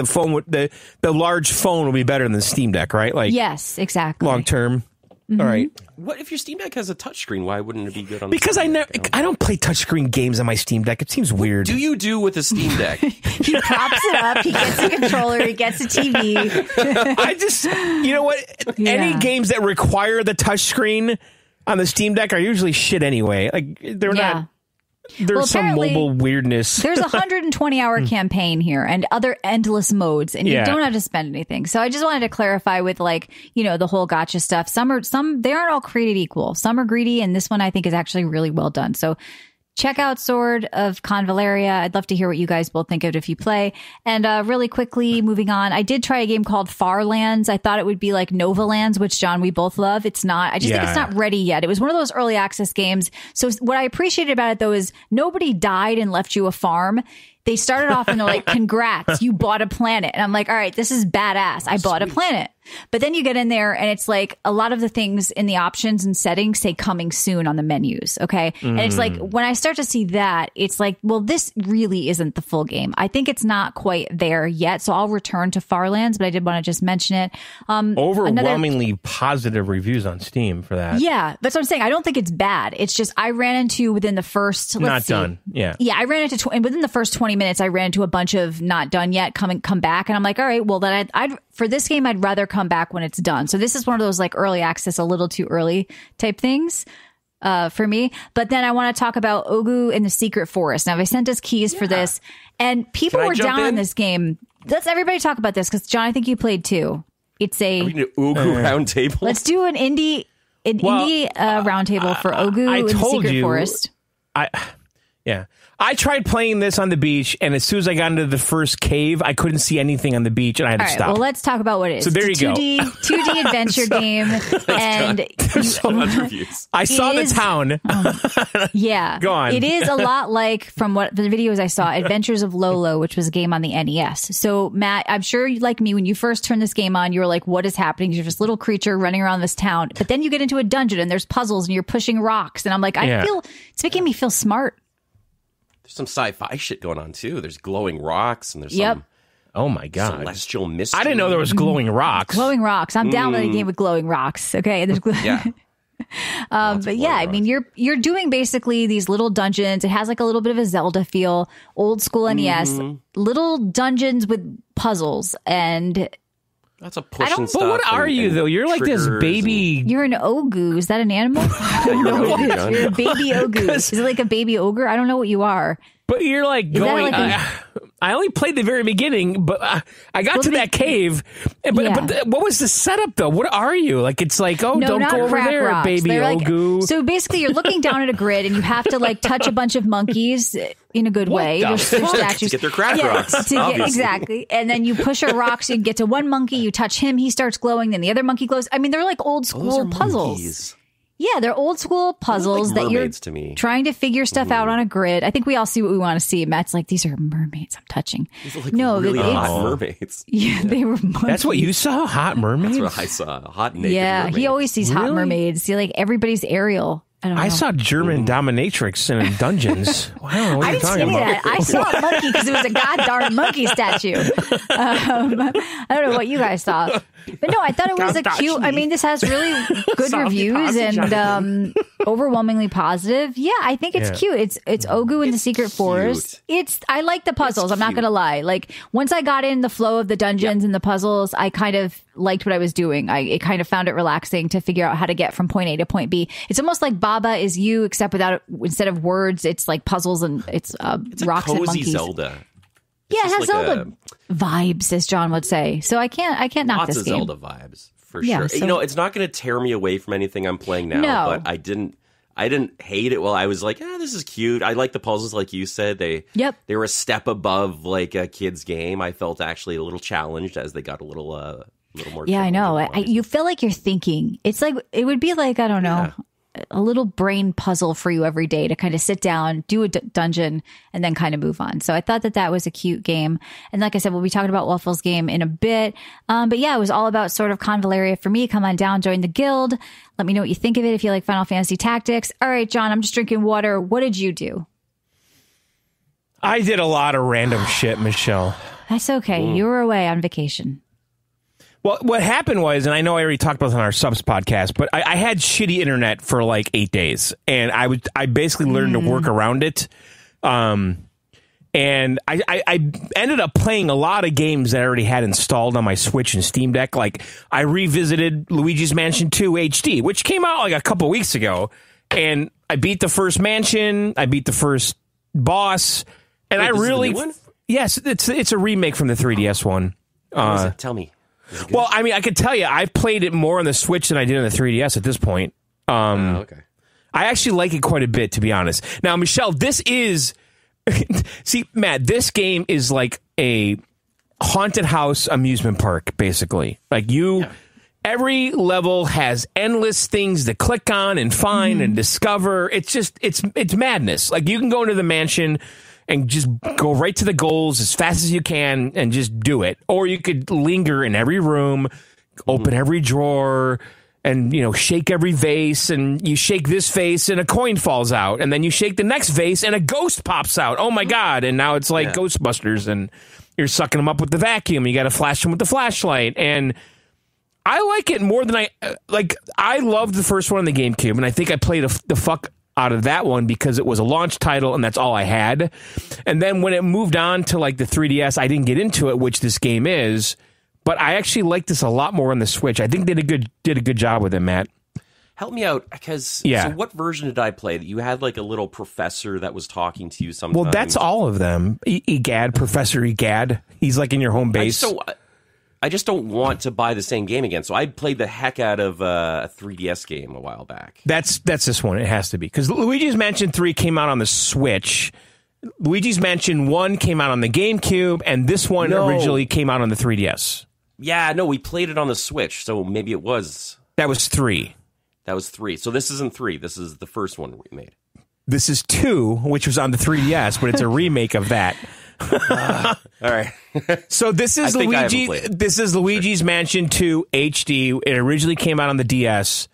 the large phone will be better than the Steam Deck, right? Like, yes, exactly. Long term. All right. What if your Steam Deck has a touchscreen? Why wouldn't it be good on? Because I don't play touchscreen games on my Steam Deck. It seems weird. What do you do with a Steam Deck? He props it up. He gets a controller. He gets a TV. I just, you know what? Yeah. Any games that require the touchscreen on the Steam Deck are usually shit anyway. Like they're not. There's some mobile weirdness. There's a 120-hour campaign here and other endless modes, and you don't have to spend anything. So I just wanted to clarify with the whole Gatcha stuff. Some they aren't all created equal. Some are greedy, and this one I think is actually really well done. So check out Sword of Convaleria. I'd love to hear what you guys both think of it if you play. And really quickly, moving on, I did try a game called Far Lands. I thought it would be like Nova Lands, which, John, we both love. It's not. I just think it's not ready yet. It was one of those early access games. So what I appreciated about it, though, is nobody died and left you a farm. They started off and they're like, congrats, you bought a planet. And I'm like, all right, this is badass. I bought a planet. But then you get in there and it's like a lot of the things in the options and settings say coming soon on the menus. Okay. And it's like when I start to see that, it's like, well, this really isn't the full game. I think it's not quite there yet. So I'll return to Far Lands, but I did want to just mention it. Overwhelmingly positive reviews on Steam for that. Yeah. That's what I'm saying. I don't think it's bad. It's just I ran into within the first. Not done. Yeah. Yeah. I ran into within the first 20 minutes, I ran into a bunch of not done yet, come back. And I'm like, all right, well, then I'd for this game, I'd rather come back when it's done. So this is one of those like early access, a little too early type things for me. But then I want to talk about Ogu in the Secret Forest. Now, they sent us keys for this, and people were down on this game. Let's everybody talk about this because, John, I think you played too. It's a Ogu round table. Let's do an indie round table for Ogu in the Secret Forest. I tried playing this on the beach, and as soon as I got into the first cave, I couldn't see anything on the beach, and I had to stop. Well, let's talk about what it is. So there you go. 2D adventure game, and I saw the town. Yeah, go on. It is a lot like from what the videos I saw, Adventures of Lolo, which was a game on the NES. So Matt, I'm sure you like me when you first turned this game on, you were like, "What is happening? You're this little creature running around this town." But then you get into a dungeon, and there's puzzles, and you're pushing rocks, and I'm like, I feel it's making me feel smart. There's some sci-fi shit going on too. There's glowing rocks and there's some oh my god, celestial mystery. I didn't know there was glowing rocks. Glowing rocks. I'm down with a game with glowing rocks. Okay, there's but yeah, I mean, you're doing basically these little dungeons. It has like a little bit of a Zelda feel, old school NES, little dungeons with puzzles and. That's a pushing stuff. But what are you though? You're like this baby. You're an Ogu. Is that an animal? You're a baby Ogu. Is it like a baby ogre? I don't know what you are. But you're like going. I only played the very beginning, but I got to that cave. But what was the setup though? What are you like? It's like don't go over there, rocks. Baby Ogu. So basically, you're looking down at a grid, and you have to like touch a bunch of monkeys in a good way. There's statues to get their crack rocks. Exactly, and then you push a rock, so you get to one monkey. You touch him, he starts glowing. Then the other monkey glows. I mean, they're like old school puzzles. Monkeys. Yeah, they're old school puzzles that you're trying to figure stuff out on a grid. I think we all see what we want to see. Matt's like, these are mermaids I'm touching. These are like really hot mermaids. Yeah, they were monkeys. That's what you saw? Hot mermaids? That's what I saw. Hot naked mermaids. He always sees hot mermaids. See, like everybody's Ariel. I saw German dominatrix in dungeons. I don't know what you're talking about. That. I saw a monkey because it was a goddamn monkey statue. I don't know what you guys saw. But no, I thought it was a cute. I mean, this has really good reviews and overwhelmingly positive. Yeah, I think it's cute. It's Ogu in the Secret Forest. I like the puzzles. I'm not going to lie. Like once I got in the flow of the dungeons and the puzzles, I kind of liked what I was doing. I kind of found it relaxing to figure out how to get from point A to point B. It's almost like Baba is you, except instead of words, it's like puzzles and it's rocks and monkeys. It's a cozy Zelda. Yeah, it has Zelda vibes, as John would say. So I can't knock this game. Lots of Zelda vibes for sure. So, it's not going to tear me away from anything I'm playing now. No. But I didn't hate it. Well, I was like, this is cute. I like the puzzles, like you said. They were a step above like a kid's game. I felt actually a little challenged as they got a little more. Yeah, I know. You feel like you're thinking. It's like it would be like I don't know. A little brain puzzle for you every day to kind of sit down, do a dungeon, and then kind of move on. So I thought that was a cute game. And like I said, we'll be talking about Waffle's game in a bit. But yeah, it was all about sort of Convaleria for me. Come on down, join the guild. Let me know what you think of it if you like Final Fantasy Tactics. All right, John, I'm just drinking water. What did you do? I did a lot of random shit, Michelle. That's okay. You were away on vacation. Well, what happened was, and I know I already talked about this on our subs podcast, but I had shitty internet for like 8 days, and I basically learned to work around it. And I ended up playing a lot of games that I already had installed on my Switch and Steam Deck. Like, I revisited Luigi's Mansion 2 HD, which came out like a couple weeks ago, and I beat the first mansion, I beat the first boss, and I really... Yes, it's a remake from the 3DS one. Tell me. Well, I mean, I could tell you, I've played it more on the Switch than I did on the 3DS at this point. Okay. I actually like it quite a bit, to be honest. Now, Michelle, this is... See, Matt, this game is like a haunted house amusement park, basically. Like every level has endless things to click on and find and discover. It's just, it's madness. Like, you can go into the mansion and just go right to the goals as fast as you can and just do it. Or you could linger in every room, open every drawer, and, you know, shake every vase, and you shake this vase and a coin falls out, and then you shake the next vase and a ghost pops out. Oh my God. And now it's like Ghostbusters, and you're sucking them up with the vacuum. You got to flash them with the flashlight. And I like it more than I loved the first one on the GameCube, and I think I played the fuck out of that one because it was a launch title and that's all I had. And then when it moved on to like the 3DS, I didn't get into it, which this game is, but I actually like this a lot more on the Switch. I think they did a good job with it, Matt. Help me out, because so what version did I play? That you had like a little professor that was talking to you sometimes? Well, that's all of them. Egad, Professor Egad. He's like in your home base. I just don't want to buy the same game again. So I played the heck out of a 3DS game a while back. That's this one. It has to be. Because Luigi's Mansion 3 came out on the Switch. Luigi's Mansion 1 came out on the GameCube. And this one originally came out on the 3DS. Yeah, no, we played it on the Switch. So maybe it was... That was 3. That was 3. So this isn't 3. This is the first one we made. This is 2, which was on the 3DS, but it's a remake of that. All right. So this is Luigi's Mansion 2 HD. It originally came out on the DS,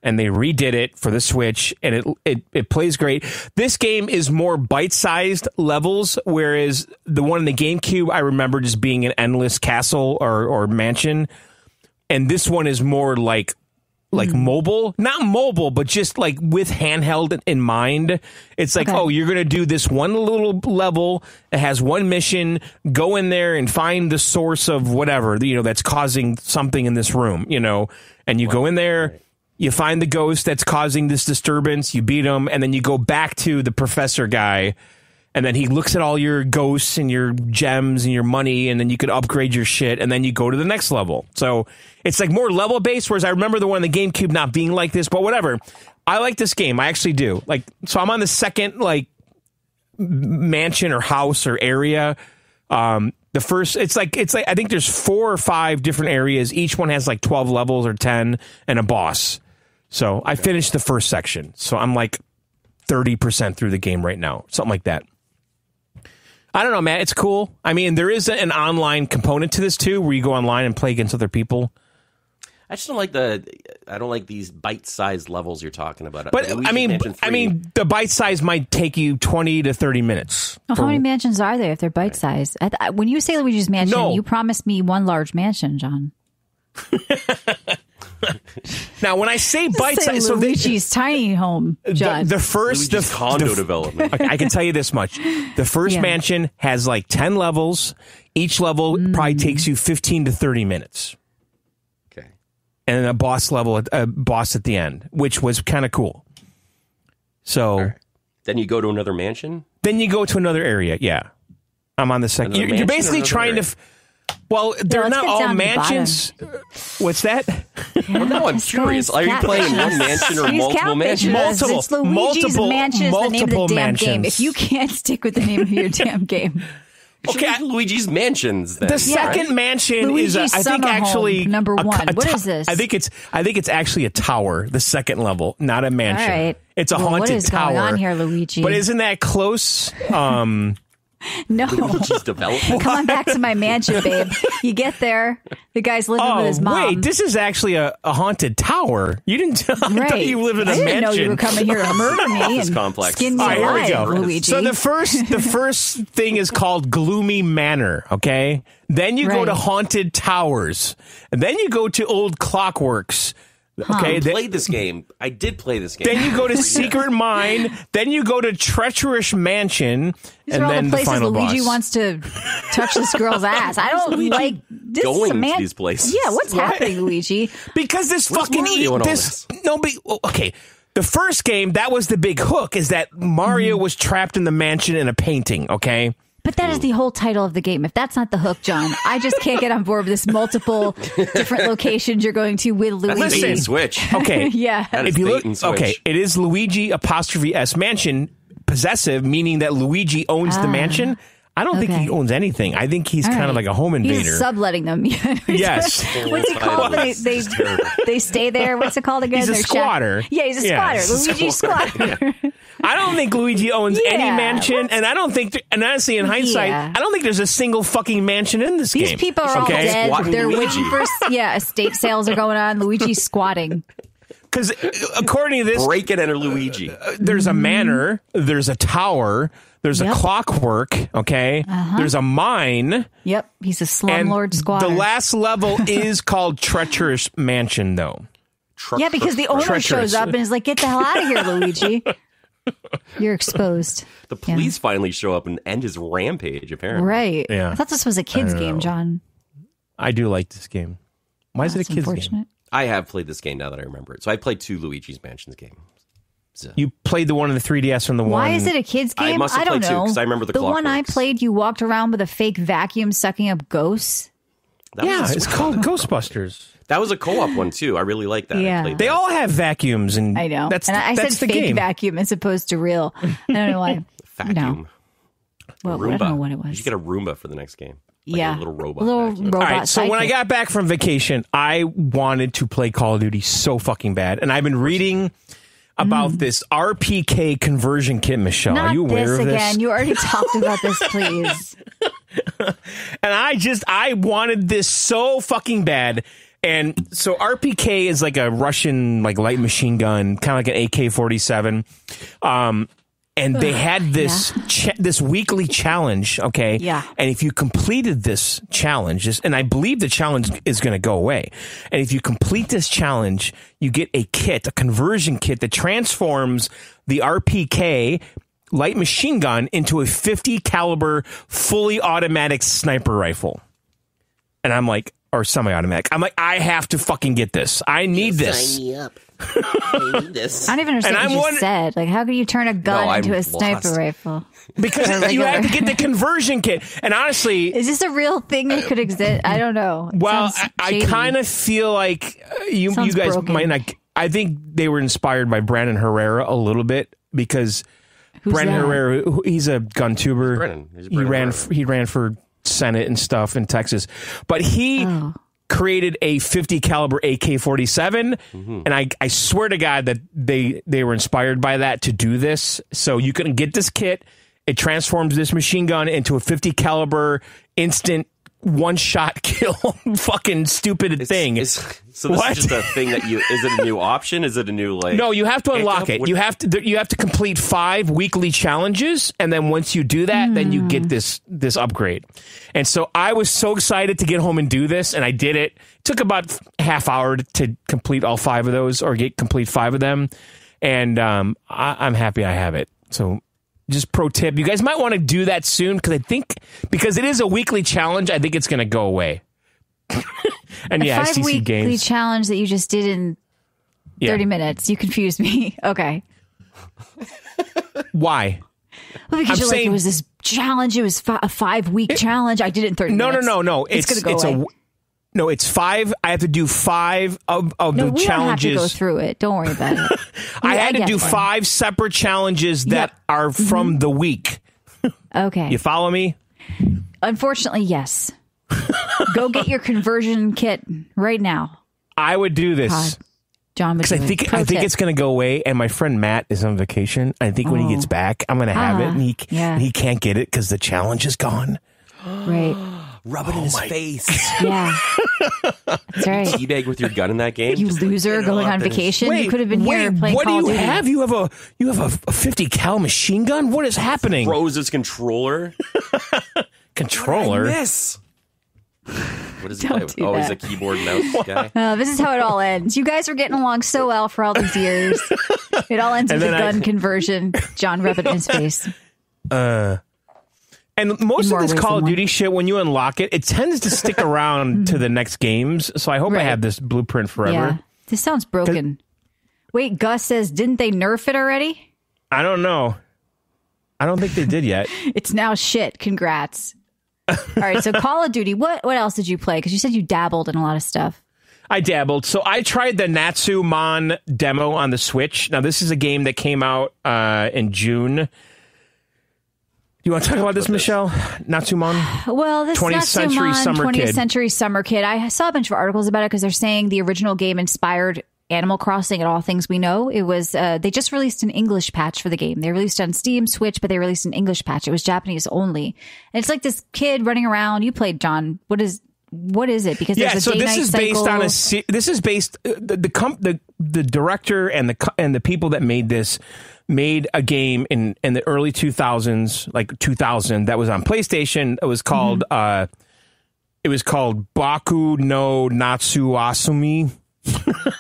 and they redid it for the Switch, and it plays great. This game is more bite-sized levels, whereas the one in the GameCube I remember just being an endless castle or mansion, and this one is more like mobile, not mobile, but just like with handheld in mind. It's like, you're going to do this one little level that has one mission, go in there and find the source of whatever, that's causing something in this room, and you go in there, you find the ghost that's causing this disturbance, you beat him, and then you go back to the professor guy, and then he looks at all your ghosts and your gems and your money, and then you could upgrade your shit, and then you go to the next level. So it's like more level based, whereas I remember the one in the GameCube not being like this, but whatever. I like this game. I actually do. So I'm on the second mansion or house or area. The first, it's like I think there's 4 or 5 different areas. Each one has like 12 levels or 10 and a boss. So I finished the first section. So I'm like 30% through the game right now, something like that. I don't know, Matt. It's cool. I mean, there is an online component to this too, where you go online and play against other people. I just don't like these bite-sized levels you're talking about. But I mean, the bite size might take you 20 to 30 minutes. Well, how many mansions are there if they're bite-sized? When you say Luigi's Mansion, you promised me one large mansion, John. Now, when I say bite-sized, so Luigi's tiny home, John. The first condo development. I can tell you this much: the first mansion has like 10 levels. Each level probably takes you 15 to 30 minutes. Okay, and then a boss at the end, which was kind of cool. So then you go to another mansion. Then you go to another area. Yeah, I'm on the second. You're basically trying to. Well, they're not all mansions. What's that? Well, no, I'm curious. Are you playing one mansion or multiple mansions? It's Luigi's Mansion is the name of the damn game. If you can't stick with the name of your damn game. Okay, Luigi's Mansions. Then, the second mansion is, I think, actually number 1. What is this? I think it's actually a tower. The second level, not a mansion. All right. It's a haunted tower. What is tower. going on here, Luigi? But isn't that close? No. Luigi's development. Come on back to my mansion, babe. You get there, the guy's living with his mom. Wait, this is actually a haunted tower. You didn't I thought you lived in a mansion. I didn't know you were coming here to murder me and complex. skin me alive, here we go. Luigi. So the first thing is called Gloomy Manor, okay? Then you go to Haunted Towers. And then you go to Old Clockworks. Okay, I played this game. I did play this game. Then you go to Secret Mine. Then you go to Treacherous Mansion. These and are all then the places final Luigi boss. wants to touch this girl's ass. I don't like this. Going to these places. Yeah, what's happening, Luigi? Because this fucking okay. The first game, that was the big hook, is that Mario was trapped in the mansion in a painting. Okay. But that is the whole title of the game. If that's not the hook, John, I just can't get on board with this multiple different locations you're going to with Luigi. That's bait and switch. Okay. Yeah. That is bait and switch. Okay, it is Luigi *S mansion, possessive, meaning that Luigi owns the mansion. I don't think he owns anything. I think he's kind of like a home invader. He's subletting them. Yes. What's it called? They stay there. What's it called again? He's a squatter. Yeah, he's a squatter. Luigi's squatter. Yeah. I don't think Luigi owns any mansion, and I don't think, and honestly, in hindsight, I don't think there's a single fucking mansion in this game. These people are all dead. Squatting They're Luigi. waiting for estate sales are going on. Luigi's squatting. Because according to this, break and enter Luigi. There's a manor, there's a tower, there's a clockwork, okay? There's a mine. Yep, he's a slumlord squatter. The last level is called Treacherous Mansion, though. Yeah, because the owner shows up and is like, get the hell out of here, Luigi. You're exposed. The police finally show up and end his rampage, apparently. Right. Yeah. I thought this was a kid's game, John. I do like this game. Why is it a kid's game? I have played this game now that I remember it. So I played 2 Luigi's Mansions games. So. You played the one in the 3DS from the one. Why is it a kid's game? I must have don't played 2 know. because I remember the one I played, you walked around with a fake vacuum sucking up ghosts. It's called Ghostbusters. That was a co-op one too. I really like that. Yeah. They all have vacuums, and I know. That's and I that's said the fake game. vacuum as opposed to real. I don't know why. Vacuum. Well, Roomba. I don't know what it was. You should get a Roomba for the next game. Like a little robot. Robot. All right, so when I got back from vacation, I wanted to play Call of Duty so fucking bad, and I've been reading about this RPK conversion kit, Michelle. Not Are you aware this of this? Again. You already talked about this, please. And I wanted this so fucking bad. And so RPK is like a Russian like light machine gun, kind of like an AK-47. And they had this this weekly challenge, okay? Yeah. And if you completed this challenge, and I believe the challenge is going to go away. And if you complete this challenge, you get a kit, a conversion kit that transforms the RPK light machine gun into a 50 caliber fully automatic sniper rifle. And I'm like, or semi-automatic. I'm like, I have to fucking get this. I need this. Sign me up. I need this. I don't even understand what you just said. Like, how can you turn a gun into a sniper rifle? Because you have to get the conversion kit. And honestly... Is this a real thing that could exist? I don't know. Well, I kind of feel like you guys broken. might not... I think they were inspired by Brandon Herrera a little bit because Brandon Herrera, he's a gun tuber. He ran for Senate and stuff in Texas. But he... created a 50 caliber AK-47, and I swear to God that they were inspired by that to do this. So you can get this kit. It transforms this machine gun into a 50 caliber instant one-shot kill fucking stupid thing. So this is just a thing that is it a new option? Is it a new like? No, you have to unlock it. You have to complete 5 weekly challenges, and then once you do that, then you get this upgrade. And so I was so excited to get home and do this, and I did it. It took about half hour to complete all 5 of those, or complete 5 of them. And I'm happy I have it. So just pro tip, you guys might want to do that soon, because it is a weekly challenge, I think it's going to go away. And a 5 STC weekly games. challenge that you just did in 30 minutes. You confused me. Okay. Why? Well, because like, it was this challenge. It was a 5-week challenge. I did it in 30 minutes. No. It's going to go away. No, it's 5. I have to do 5 of the challenges. No, we don't have to go through it. Don't worry about it. I had to do 5 separate challenges that are from the week. Okay. You follow me? Unfortunately, yes. Go get your conversion kit right now. I would do this. God. John would because I think it's going to go away. And my friend Matt is on vacation. I think when he gets back, I'm going to have it, and he can't get it because the challenge is gone. Right. Rub it in his face. Yeah. That's right. Teabag with your gun in that game. You loser going on vacation. You could have been here playing Call of Duty. What do you have? You have a 50 cal machine gun? What is happening? Throws his controller. Controller? What is he? Oh, he's a keyboard mouse guy. This is how it all ends. You guys were getting along so well for all these years. It all ends with a gun conversion. John rubbing in his face. And most of this Call of Duty shit, when you unlock it, it tends to stick around to the next games. So I hope I have this blueprint forever. Yeah. This sounds broken. Wait, Gus says, didn't they nerf it already? I don't know. I don't think they did yet. It's now shit. Congrats. All right, so Call of Duty. What else did you play? Because you said you dabbled in a lot of stuff. I dabbled. So I tried the Natsumon demo on the Switch. Now, this is a game that came out in June. You want to talk about this, Michelle? Natsumon? Well, this 20th Century Summer Kid. 20th Century Summer Kid. I saw a bunch of articles about it because they're saying the original game inspired Animal Crossing and all things we know. It was they just released an English patch for the game. They released it on Steam, Switch, but they released an English patch. It was Japanese only. And it's like this kid running around. You played, John. What is it? Because there's a day-night cycle. This is based the director and the people that made this made a game in the early 2000s, like 2000, that was on PlayStation. It was called Baku no Natsuasumi.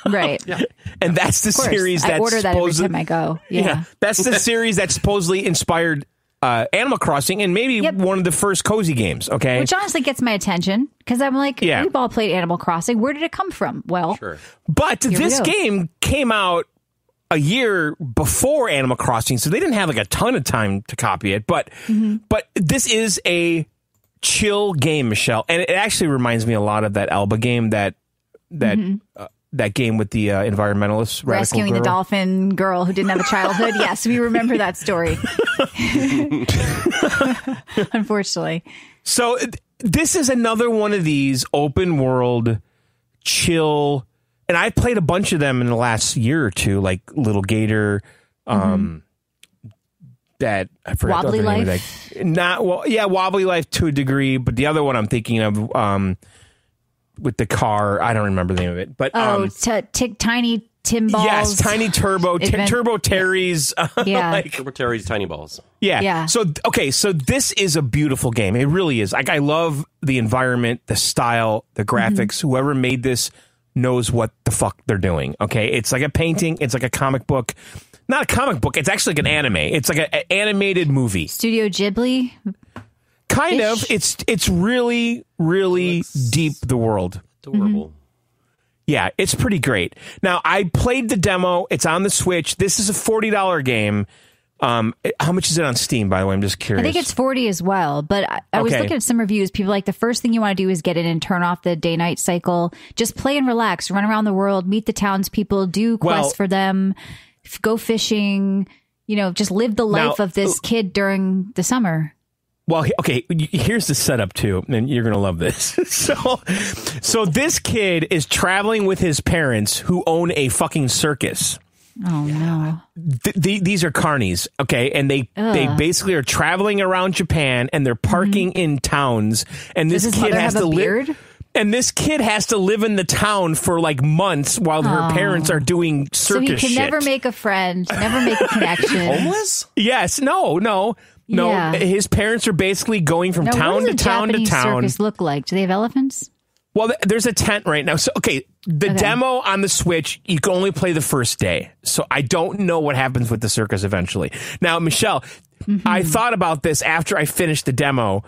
Right. Yeah. And that's the series that I order that every time I go. Yeah. That's the series that supposedly inspired Animal Crossing and maybe one of the first cozy games. Okay. Which honestly gets my attention because I'm like, we've all played Animal Crossing. Where did it come from? Well, but this game came out a year before Animal Crossing, so they didn't have like a ton of time to copy it. But this is a chill game, Michelle, and it actually reminds me a lot of that Alba game that game with the environmentalists rescuing the dolphin girl who didn't have a childhood. Yes, we remember that story. Unfortunately. So this is another one of these open world chill. And I played a bunch of them in the last year or two, like Little Gator, that I forgot Wobbly the name Life. of that. Wobbly Life to a degree, but the other one I'm thinking of with the car, I don't remember the name of it. But Tiny Tim Balls. Yes, Tiny Turbo Terry's. Turbo Terry's Tiny Balls. Yeah. So this is a beautiful game. It really is. Like, I love the environment, the style, the graphics. Whoever made this knows what the fuck they're doing. Okay, it's like a painting. It's like a comic book. Not a comic book. It's actually like an anime. It's like an animated movie. Studio Ghibli. Kind of. It's really, really deep. The world. Adorable. Yeah, it's pretty great. Now, I played the demo. It's on the Switch. This is a $40 game. How much is it on Steam, by the way? I'm just curious. I think it's 40 as well, but I was looking at some reviews. People like the first thing you want to do is get in and turn off the day-night cycle. Just play and relax, run around the world, meet the townspeople, do quests for them, go fishing, just live the life of this kid during the summer. Well, okay, here's the setup, too, and you're going to love this. So this kid is traveling with his parents who own a fucking circus. Oh, no. These are carnies, okay? And they basically are traveling around Japan, and they're parking in towns. And this kid has to live. And this kid has to live in the town for like months while her parents are doing circus shit. So he can never make a friend, never make a connection. Homeless? Yes. No. Yeah. His parents are basically going from town to town to town. What does a Japanese circus look like? Do they have elephants? Well, there's a tent right now. So, the demo on the Switch, you can only play the first day. So I don't know what happens with the circus eventually. Now, Michelle, I thought about this after I finished the demo.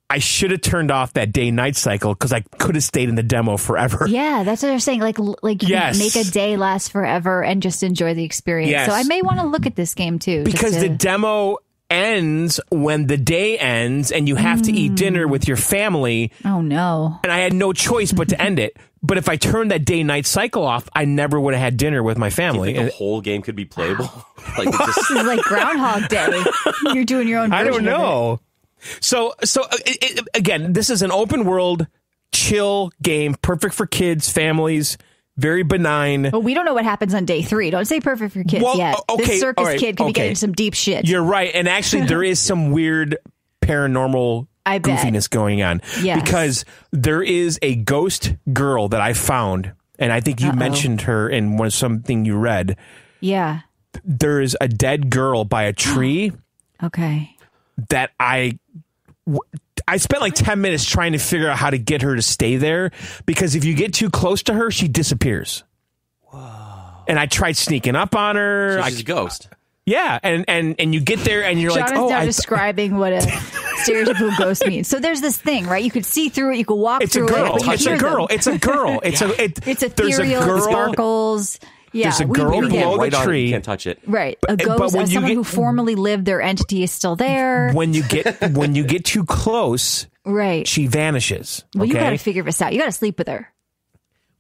I should have turned off that day-night cycle because I could have stayed in the demo forever. Yeah, that's what they're saying. Like you make a day last forever and just enjoy the experience. Yes. So I may want to look at this game too. Because the demo ends when the day ends and you have to eat dinner with your family. Oh, no. And I had no choice but to end it. But if I turned that day-night cycle off, I never would have had dinner with my family. Do you think the whole game could be playable? This is like Groundhog Day. You're doing your own version. I don't know. So again, this is an open world, chill game, perfect for kids, families. very benign. Well, we don't know what happens on day 3. Don't say perfect for kids yet. Okay, this circus kid could be getting some deep shit. You're right. And actually, there is some weird paranormal goofiness going on. Yes. Because there is a ghost girl that I found, and I think you mentioned her in something you read. Yeah. There is a dead girl by a tree. Okay. That I spent like 10 minutes trying to figure out how to get her to stay there, because if you get too close to her, she disappears. Whoa. And I tried sneaking up on her. So she's a ghost. Yeah. And you get there and you're John like, is now describing what a stereotypical ghost means. So there's this thing, right? You could see through it. You could walk through it. It's a girl. It's a girl. It's ethereal. It sparkles. Yeah, there's a girl below the tree. You can't touch it. Right. A ghost, someone who formerly lived, their entity is still there. When you get too close, right, she vanishes. Well, you got to figure this out. You got to sleep with her.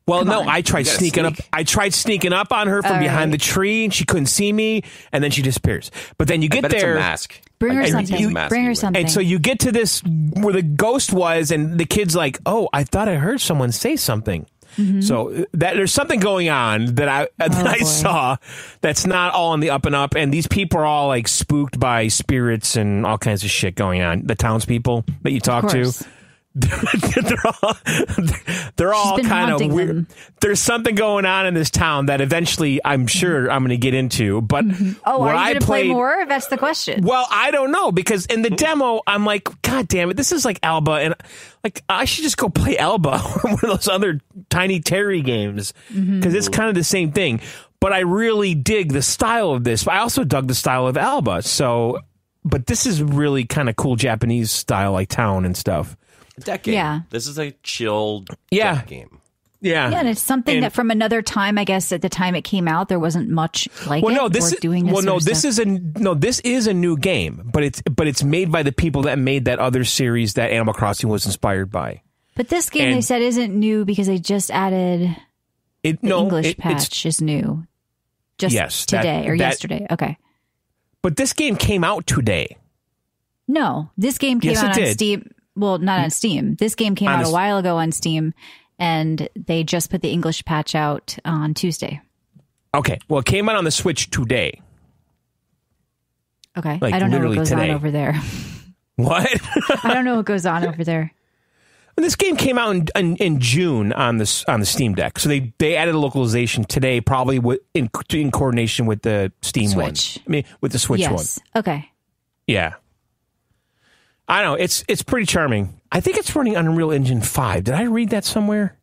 Well, no, I tried sneaking up. I tried sneaking up on her from behind the tree, and she couldn't see me, and then she disappears. But then you get there. It's a mask. Bring her something. Bring her something. And so you get to this where the ghost was, and the kid's like, "Oh, I thought I heard someone say something." Mm-hmm. So there's something going on that I saw that's not all on the up and up, and these people are all like spooked by spirits and all kinds of shit going on. The townspeople that you talk to, they're all kind of weird. Them. There's something going on in this town that eventually I'm sure I'm going to get into. But are you going to play more? That's the question. Well, I don't know, because in the demo I'm like, God damn it, this is like Alba, and like I should just go play Alba, one of those other Tiny Terry games, because it's kind of the same thing. But I really dig the style of this. But I also dug the style of Alba. So, but this is really kind of cool Japanese style, like town and stuff. Deck game. Yeah. This is a chill deck game. Yeah. Yeah, and it's something that from another time, I guess at the time it came out, there wasn't much like this is a new game, but it's made by the people that made that other series that Animal Crossing was inspired by. But this game, they said, isn't new because they just added the English patch is new. Just today or yesterday. Okay. But this game came out today. No, this game came out on Steam. Well, not on Steam. This game came out a while ago on Steam, and they just put the English patch out on Tuesday. Okay. Well, it came out on the Switch today. Okay. I don't know what goes on over there. What? I don't know what goes on over there. And this game came out in June on the Steam Deck. So they added a localization today, probably in coordination with the Steam Switch. one. I mean, with the Switch one. Okay. Yeah. I don't know. It's pretty charming. I think it's running on Unreal Engine 5. Did I read that somewhere?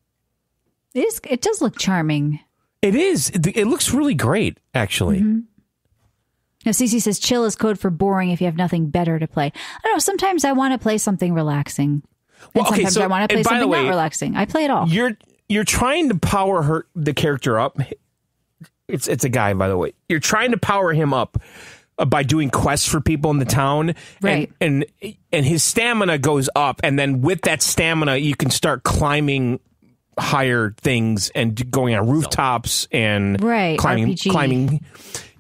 It does look charming. It is. It looks really great, actually. Mm-hmm. Now, Cece says, chill is code for boring if you have nothing better to play. I don't know. Sometimes I want to play something relaxing. And sometimes I want to play something not relaxing. I play it all. You're trying to power the character up. It's a guy, by the way. You're trying to power him up by doing quests for people in the town, right? And his stamina goes up, and then with that stamina, you can start climbing higher things and going on rooftops and climbing.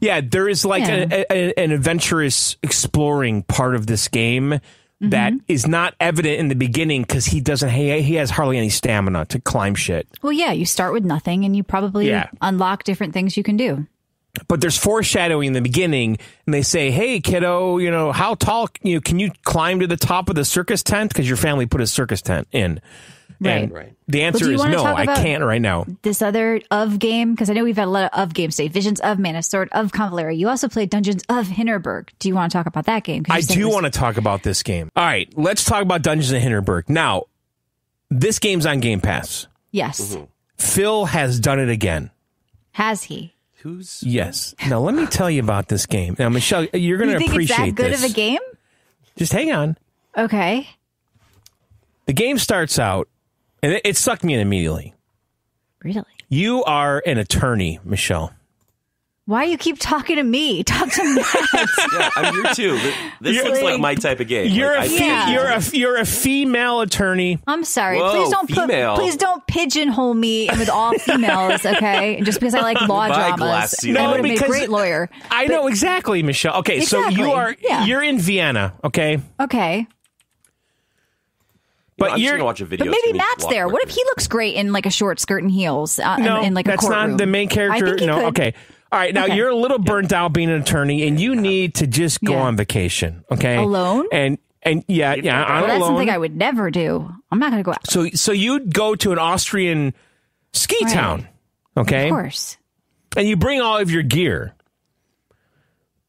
Yeah, there is like an adventurous exploring part of this game that is not evident in the beginning because he has hardly any stamina to climb shit. Well, yeah, you start with nothing and you probably unlock different things you can do. But there's foreshadowing in the beginning, and they say, "Hey, kiddo, how tall can you climb to the top of the circus tent? Because your family put a circus tent in." Right. And the answer is no, I can't right now. This other of game, because I know we've had a lot of games today. Visions of Mana, Sword of Convalera. You also played Dungeons of Hinterberg. Do you want to talk about that game? I do want to talk about this game. All right, let's talk about Dungeons of Hinterberg. Now, this game's on Game Pass. Yes. Mm-hmm. Phil has done it again. Has he? Yes. Now, let me tell you about this game. Now, Michelle, you're going to appreciate this. It's that good of a game? Just hang on. Okay. The game starts out, and it sucked me in immediately. Really? You are an attorney, Michelle. Why do you keep talking to me? Talk to Matt. Yeah, I'm here too. This looks like my type of game. You're a female attorney. I'm sorry. Whoa, please don't pigeonhole me with all females, okay? Just because I like law dramas. I would have been a great lawyer. I know exactly, Michelle. Okay, exactly. So you're in Vienna, okay? Okay. But you're going to watch a video. But maybe Matt's there. What if he looks great in like a short skirt and heels? No, in like a that's courtroom? not the main character. No, okay. All right, now you're a little burnt out being an attorney, and you need to just go on vacation, okay? Alone? And I'm that's alone. Something I would never do. I'm not going to go out. So you'd go to an Austrian ski town, okay? Of course. And you bring all of your gear.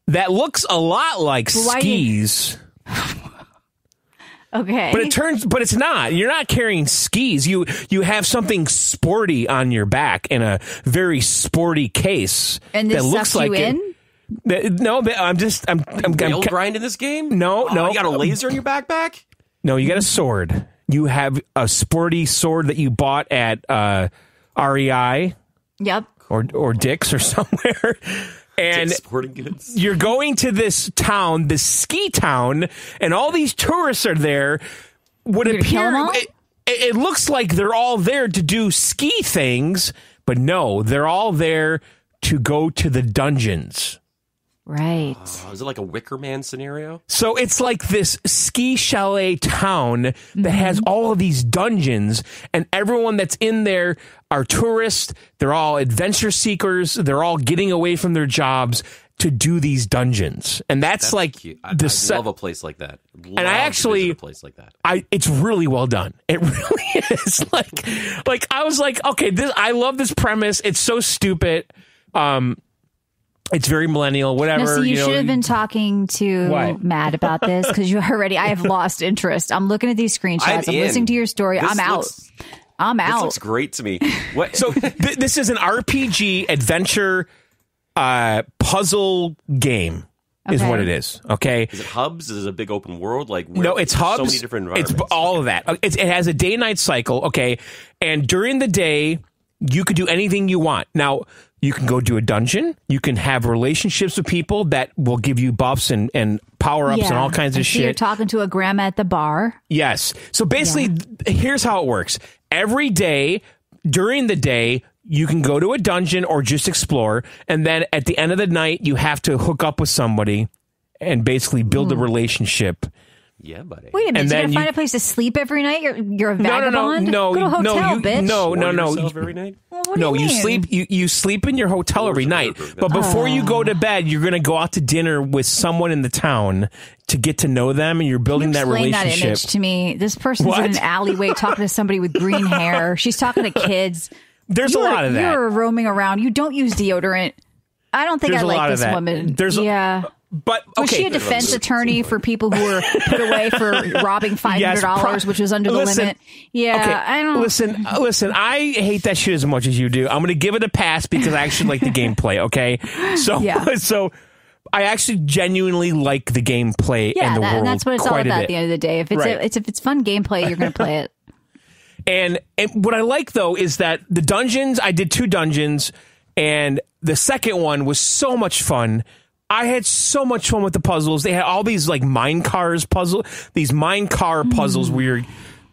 That looks a lot like skis. Okay. But it's not. You're not carrying skis. You have something sporty on your back in a very sporty case. And this that looks sucks you in? I'm rail grind in this game? No. You got a laser in your backpack? No, you got a sword. You have a sporty sword that you bought at REI. Yep. Or Dick's or somewhere. And sporting goods. You're going to this town, this ski town, and all these tourists are there. It looks like they're all there to do ski things, but no, they're all there to go to the dungeons. Right. Is it like a Wicker Man scenario? So it's like this ski chalet town that has all of these dungeons, and everyone that's in there are tourists. They're all adventure seekers. They're all getting away from their jobs to do these dungeons. And that's like cute. I love a place like that. And I actually a place like that. It's really well done. It really is. Like I was like, okay, I love this premise. It's so stupid. It's very millennial, whatever. No, so you should have been talking to Matt about this because I have lost interest. I'm looking at these screenshots. I'm listening to your story. I'm out. This looks great to me. What? So this is an RPG adventure puzzle game is what it is. Okay. Is it hubs? Is it a big open world? No, it's hubs. So many different environments. It's all of that. It has a day and night cycle. Okay. And during the day, you could do anything you want. Now, you can go do a dungeon. You can have relationships with people that will give you buffs and power-ups and all kinds of shit. You're talking to a grandma at the bar. Yes. So basically, here's how it works. Every day, during the day, you can go to a dungeon or just explore. And then at the end of the night, you have to hook up with somebody and basically build a relationship. Yeah, buddy. Wait a minute. You're going to find a place to sleep every night? You're a vagabond? No. Go to a hotel, bitch. No. Every night? Well, what do you mean? You sleep in your hotel every night. But before you go to bed, you're going to go out to dinner with someone in the town to get to know them, and you're building that relationship. Explain that image to me. This person's in an alleyway talking to somebody with green hair. She's talking to kids. There's a lot of that. You're roaming around. You don't use deodorant. I don't think I like this woman. But was she a defense attorney for people who were put away for robbing $500, which was under the limit? Yeah, okay, I don't. Listen. I hate that shit as much as you do. I'm going to give it a pass because I actually like the gameplay. Okay, so I actually genuinely like the gameplay and the world. And that's what it's all about at the end of the day. If it's fun gameplay, you're going to play it. And what I like though is that the dungeons. I did 2 dungeons, and the second one was so much fun. I had so much fun with the puzzles. They had all these like mine car puzzles where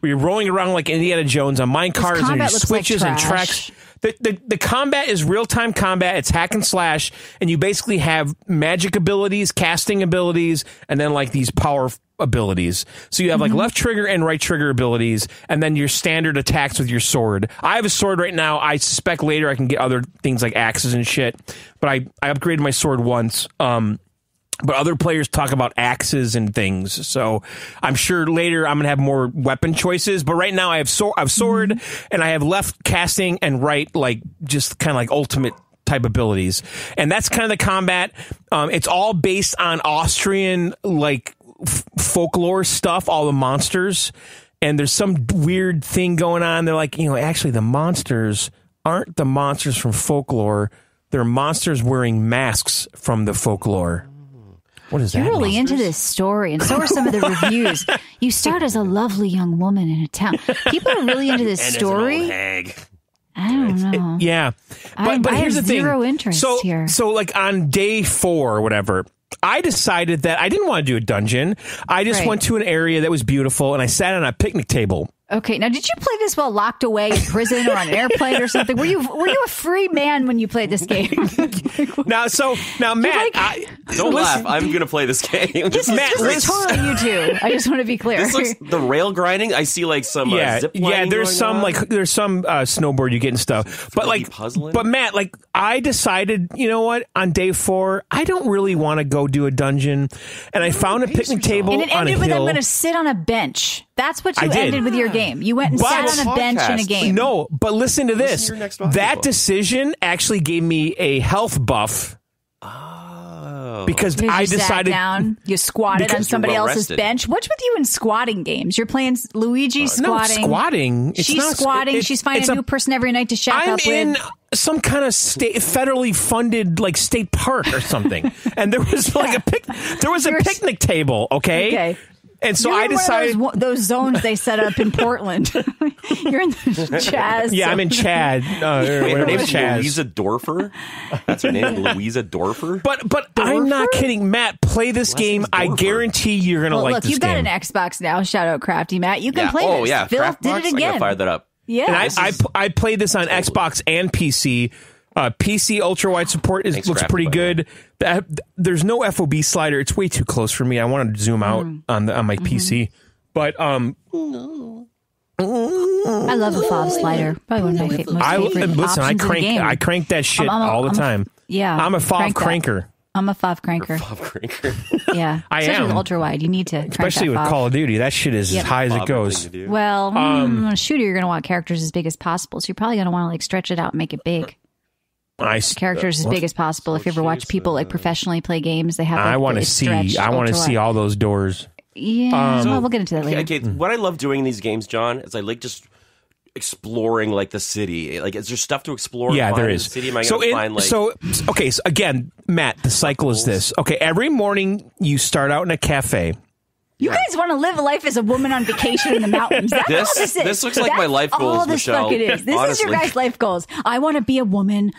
you're rolling around like Indiana Jones on mine cars and there's switches and tracks. The combat is real-time combat. It's hack and slash, and you basically have magic abilities, casting abilities, and then like these power abilities. So you have like left trigger and right trigger abilities, and then your standard attacks with your sword. I have a sword right now. I suspect later I can get other things like axes and shit, but I upgraded my sword once. But other players talk about axes and things, so I'm sure later I'm gonna have more weapon choices. But right now I have sword, and I have left casting and right like just kind of like ultimate type abilities, and that's kind of the combat. It's all based on Austrian like folklore stuff, all the monsters, and there's some weird thing going on. They're like, actually the monsters aren't the monsters from folklore. They're monsters wearing masks from the folklore. What is that? You're really into this story, and so are some of the reviews. You start as a lovely young woman in a town. People are really into this story. As an old hag. I don't know. Yeah, but here's the thing. Zero interest here. So like on day 4 or whatever, I decided that I didn't want to do a dungeon. I just went to an area that was beautiful, and I sat on a picnic table. Okay, now did you play this while locked away in prison or on an airplane or something? Were you a free man when you played this game? Now, Matt, don't laugh. I'm going to play this game. This is totally you two. I just want to be clear. This looks the rail grinding. I see like some zip lining. Yeah, there's some snowboard you get and stuff. But like puzzling. But Matt, like I decided, you know what? On day 4, I don't really want to go do a dungeon, and I found a picnic table on a hill. And it ended with I'm going to sit on a bench. That's what you ended with your game. You went and sat on a bench in a game. No, but listen to this. That decision actually gave me a health buff. Oh. Because I decided... sat down, you squatted on somebody else's bench. What's with you in squatting games? You're playing Luigi squatting. No, squatting. She's squatting. She's finding a new person every night to shack up with. I'm in some kind of federally funded like state park or something. And there was like a picnic table, okay? And so I decided those zones they set up in Portland. You're in the Chaz. Yeah, I'm in Chad. Her name's Louisa Dorfer. That's her name, Louisa Dorfer. But I'm not kidding, Matt. Play this game. I guarantee you're gonna like this game. Look, you've got an Xbox now. Shout out Crafty Matt. You can play this. Oh yeah, Phil did it again. I fired that up. Yeah, and I played this on Xbox and PC. PC ultra wide support looks pretty good. There's no FOB slider. It's way too close for me. I want to zoom out on my PC. But I love a FOB slider. Probably one of my favorite. Listen, I crank that shit all the time. I'm a FOB cranker. I'm a FOB cranker. Yeah, I am. With ultra wide, you need to, especially with Call of Duty. That shit is as high as it goes. Well, on a shooter, you're going to want characters as big as possible. So you're probably going to want to like stretch it out and make it big. Characters as big as possible. If you ever watch people like professionally play games, they have. I want to see all those doors. Yeah, we'll get into that later. Okay, what I love doing in these games, John, is I like just exploring like the city. Like, is there stuff to explore? Yeah, there is. The city? Am I going to find like? So again, Matt, the cycle is this. Okay, every morning you start out in a cafe. You guys want to live a life as a woman on vacation in the mountains. That's all this is. This looks like my life goals, Michelle. All this fucking is. This is your guys' life goals. I want to be a woman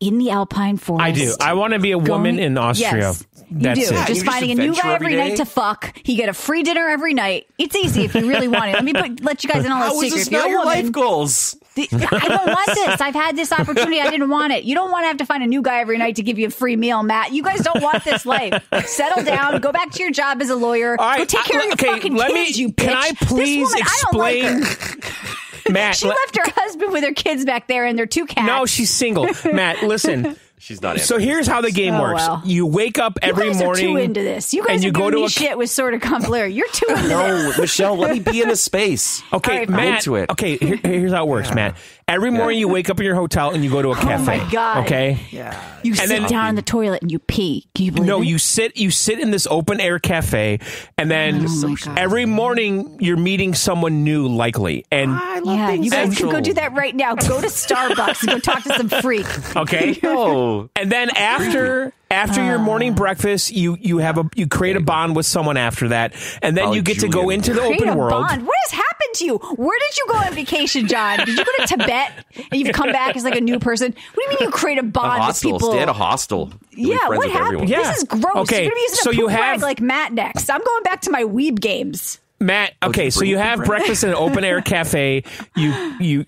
in the Alpine Forest. I do. I want to be a woman in Austria. Yes, That's you do. it. Just finding a new guy every night to fuck. You get a free dinner every night. It's easy if you really want it. Let you guys in all the secrets. How is this not your life goals? I don't want this. I've had this opportunity. I didn't want it. You don't want to have to find a new guy every night to give you a free meal, Matt. You guys don't want this life. Settle down. Go back to your job as a lawyer. All right, go take care of your fucking kids, you bitch. Can I please explain? I don't like her. Matt, she left her husband with her kids back there and their 2 cats. No, she's single. Matt, listen. She's not. So here's how the game works. Well. You wake up every morning. You guys are too into this. You guys are giving me shit with sort of Compler. You're too into this. No, Michelle, let me be in a space. Okay, right, Matt. Into it. Okay, here's how it works, Matt. Every morning you wake up in your hotel and you go to a cafe. Oh my God. Okay. Yeah. You sit down in the toilet and you pee. Can you believe it? You sit in this open air cafe, and then every morning you're meeting someone new, likely. And you guys can go do that right now. Go to Starbucks and go talk to some freak. Okay. No. And then after your morning breakfast, you create a bond with someone after that, and then you get to go into the open world. Bond. What has happened to you? Where did you go on vacation, John? Did you go to Tibet and you've come back as like a new person? What do you mean you create a bond with people? Stay at a hostel. Yeah, what happened? Yeah. This is gross. Okay, you're going to be using a poop rag like Matt next. I'm going back to my weeb games. Matt, okay, so you have breakfast in an open air cafe. You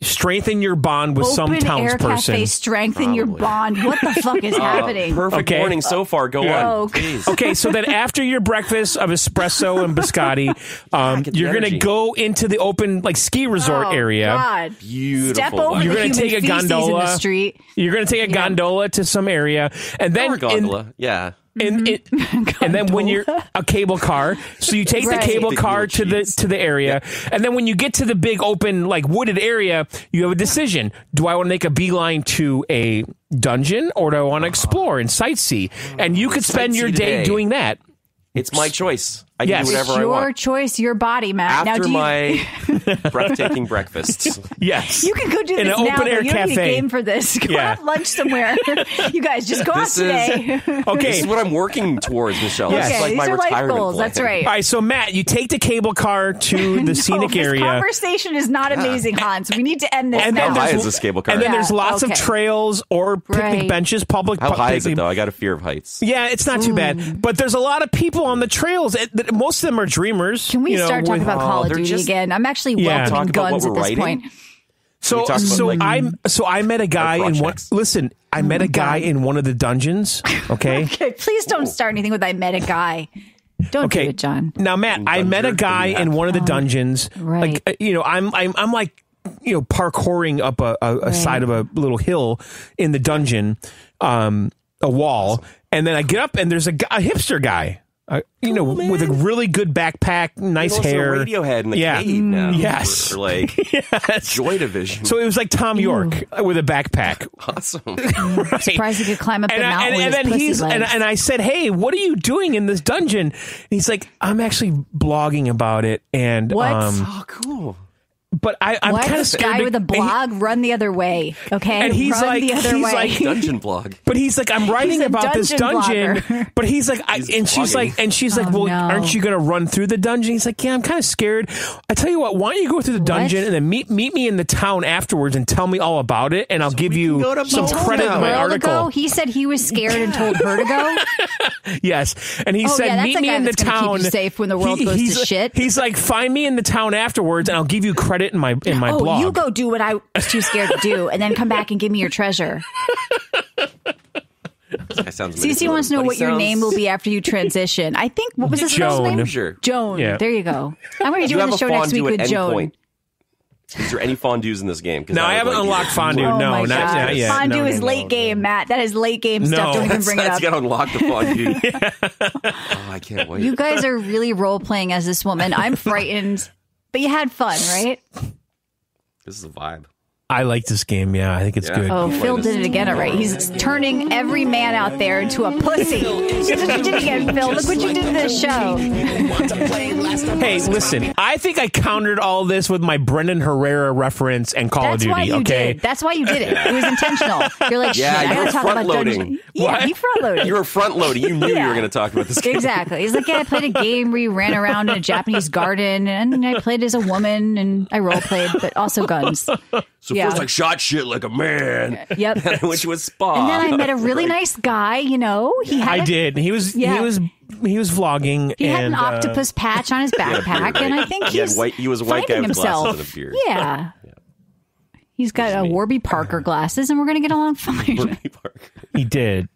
strengthen your bond with some townsperson. Open air cafe, strengthen your bond. What the fuck is happening? Perfect morning so far. Go on. Okay, so then after your breakfast of espresso and biscotti, you're going to go into the open ski resort area. God. Beautiful. Step over you're the going to take a gondola in the street. You're going to take a gondola to some area, and then gondola. And then when you're a cable car, so you take the cable car to the area, and then when you get to the big open wooded area, you have a decision: do I want to make a beeline to a dungeon, or do I want to explore and sightsee? And you could spend your day doing that. It's my choice. I can do whatever I want. Your choice, your body, Matt. After my breathtaking breakfasts. Yes. You can go do this now. Open air you don't need a game for this. Go have lunch somewhere. You guys just go out today. This is what I'm working towards, Michelle. Yes. This is like These my are life retirement goals. plan. That's right. All right, so Matt, you take the cable car to the scenic area. This conversation is not amazing, Hans. We need to end this now. How high is this cable car? And then there's lots of trails or picnic benches, public. How high is it, though? I got a fear of heights. Yeah, it's not too bad. But there's a lot of people on the trails. Most of them are dreamers. Can we start talking about Call of Duty again? I'm actually welcoming guns at this point. So I met a guy in one. Listen, I met a guy in one of the dungeons. Okay. Okay. Please don't start anything with "I met a guy." Don't do it, John. Now, Matt, I met a guy in one of the dungeons. Right. Like I'm like parkouring up a side of a little hill in the dungeon, a wall, and then I get up and there's a hipster guy. With a really good backpack, nice hair. Radiohead in the cave now. Yes. For like Joy Division. So it was like Tom York with a backpack. Awesome. Right. Surprised he could climb up the mountain with his pussy legs. And I said, hey, what are you doing in this dungeon? And he's like, I'm actually blogging about it. And what? Oh, cool. But I'm kind of scared. Guy with a blog, run the other way, okay? And he's run the other way. Like dungeon blog. But he's like, I'm writing about this dungeon. But he's like, she's like, well, aren't you going to run through the dungeon? He's like, yeah, I'm kind of scared. I tell you what, why don't you go through the dungeon and then meet me in the town afterwards and tell me all about it, and I'll give you some credit in my article. He said he was scared and told her to go. Yes, and he said, meet me in the town. Keep you safe when the world goes to shit. He's like, find me in the town afterwards, and I'll give you credit in my blog. You go do what I was too scared to do, and then come back and give me your treasure. Cece wants to know what your name will be after you transition. I think, what was this Joan. name? Sure. Joan. Yeah. There you go. I'm going to be doing the show next week with Joan. Point. Is there any fondues in this game? No, I haven't unlocked fondue. No, not yet. Fondue is late game, Matt. That is late game stuff. Don't even bring it up. You got to unlock the fondue. Oh, I can't wait. You guys are really role playing as this woman. I'm frightened, but you had fun, right? This is a vibe. I like this game. Yeah, I think it's good. Oh, Phil did it again already. He's turning every man out there into a pussy. That's what you did again, Phil. Look what you did to this show. Hey, listen. I think I countered all this with my Brendan Herrera reference and Call of Duty. That's why you did. That's why you did it. It was intentional. You're like, shit, I gotta talk about Dungeon. Yeah, you front loaded. You were front loading. You knew you were going to talk about this game. Exactly. He's like, yeah, I played a game where you ran around in a Japanese garden, and I played as a woman, and I role played, but also guns. So first I shot shit like a man. Yep. And I went to a spa. And then I met a really nice guy, He did. He was vlogging. He had an octopus patch on his backpack, and I think he was a white guy with glasses and a beard. Yeah. He's got a Warby Parker glasses, and we're going to get along fine. Warby Parker. He did.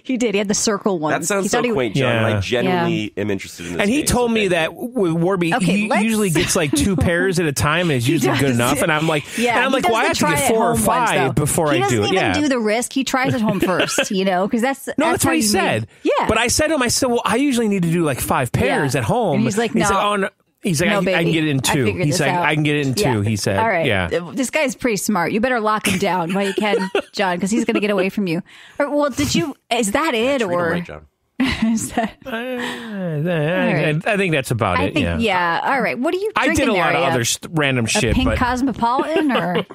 He did. He had the circle one. That sounds so quaint, John. Yeah. I genuinely am interested in this. And he told me that with Warby, he usually gets like 2 pairs at a time, and it's usually good enough. And I'm like, well, I have to get 4 or 5 before I do it. He doesn't even do the risk. He tries at home first, because that's what he said. Yeah. But I said to him, well, I usually need to do like 5 pairs at home. And he's like, no. Oh, no. He's like, I can get it in 2. He's like, I can get it in 2, he said. All right. Yeah. This guy's pretty smart. You better lock him down while you can, John, because he's going to get away from you. Well, is that it? Or right, John. Is that? I think that's about it. Yeah. All right. What are you drinking? I did a lot of other random shit. A pink Cosmopolitan or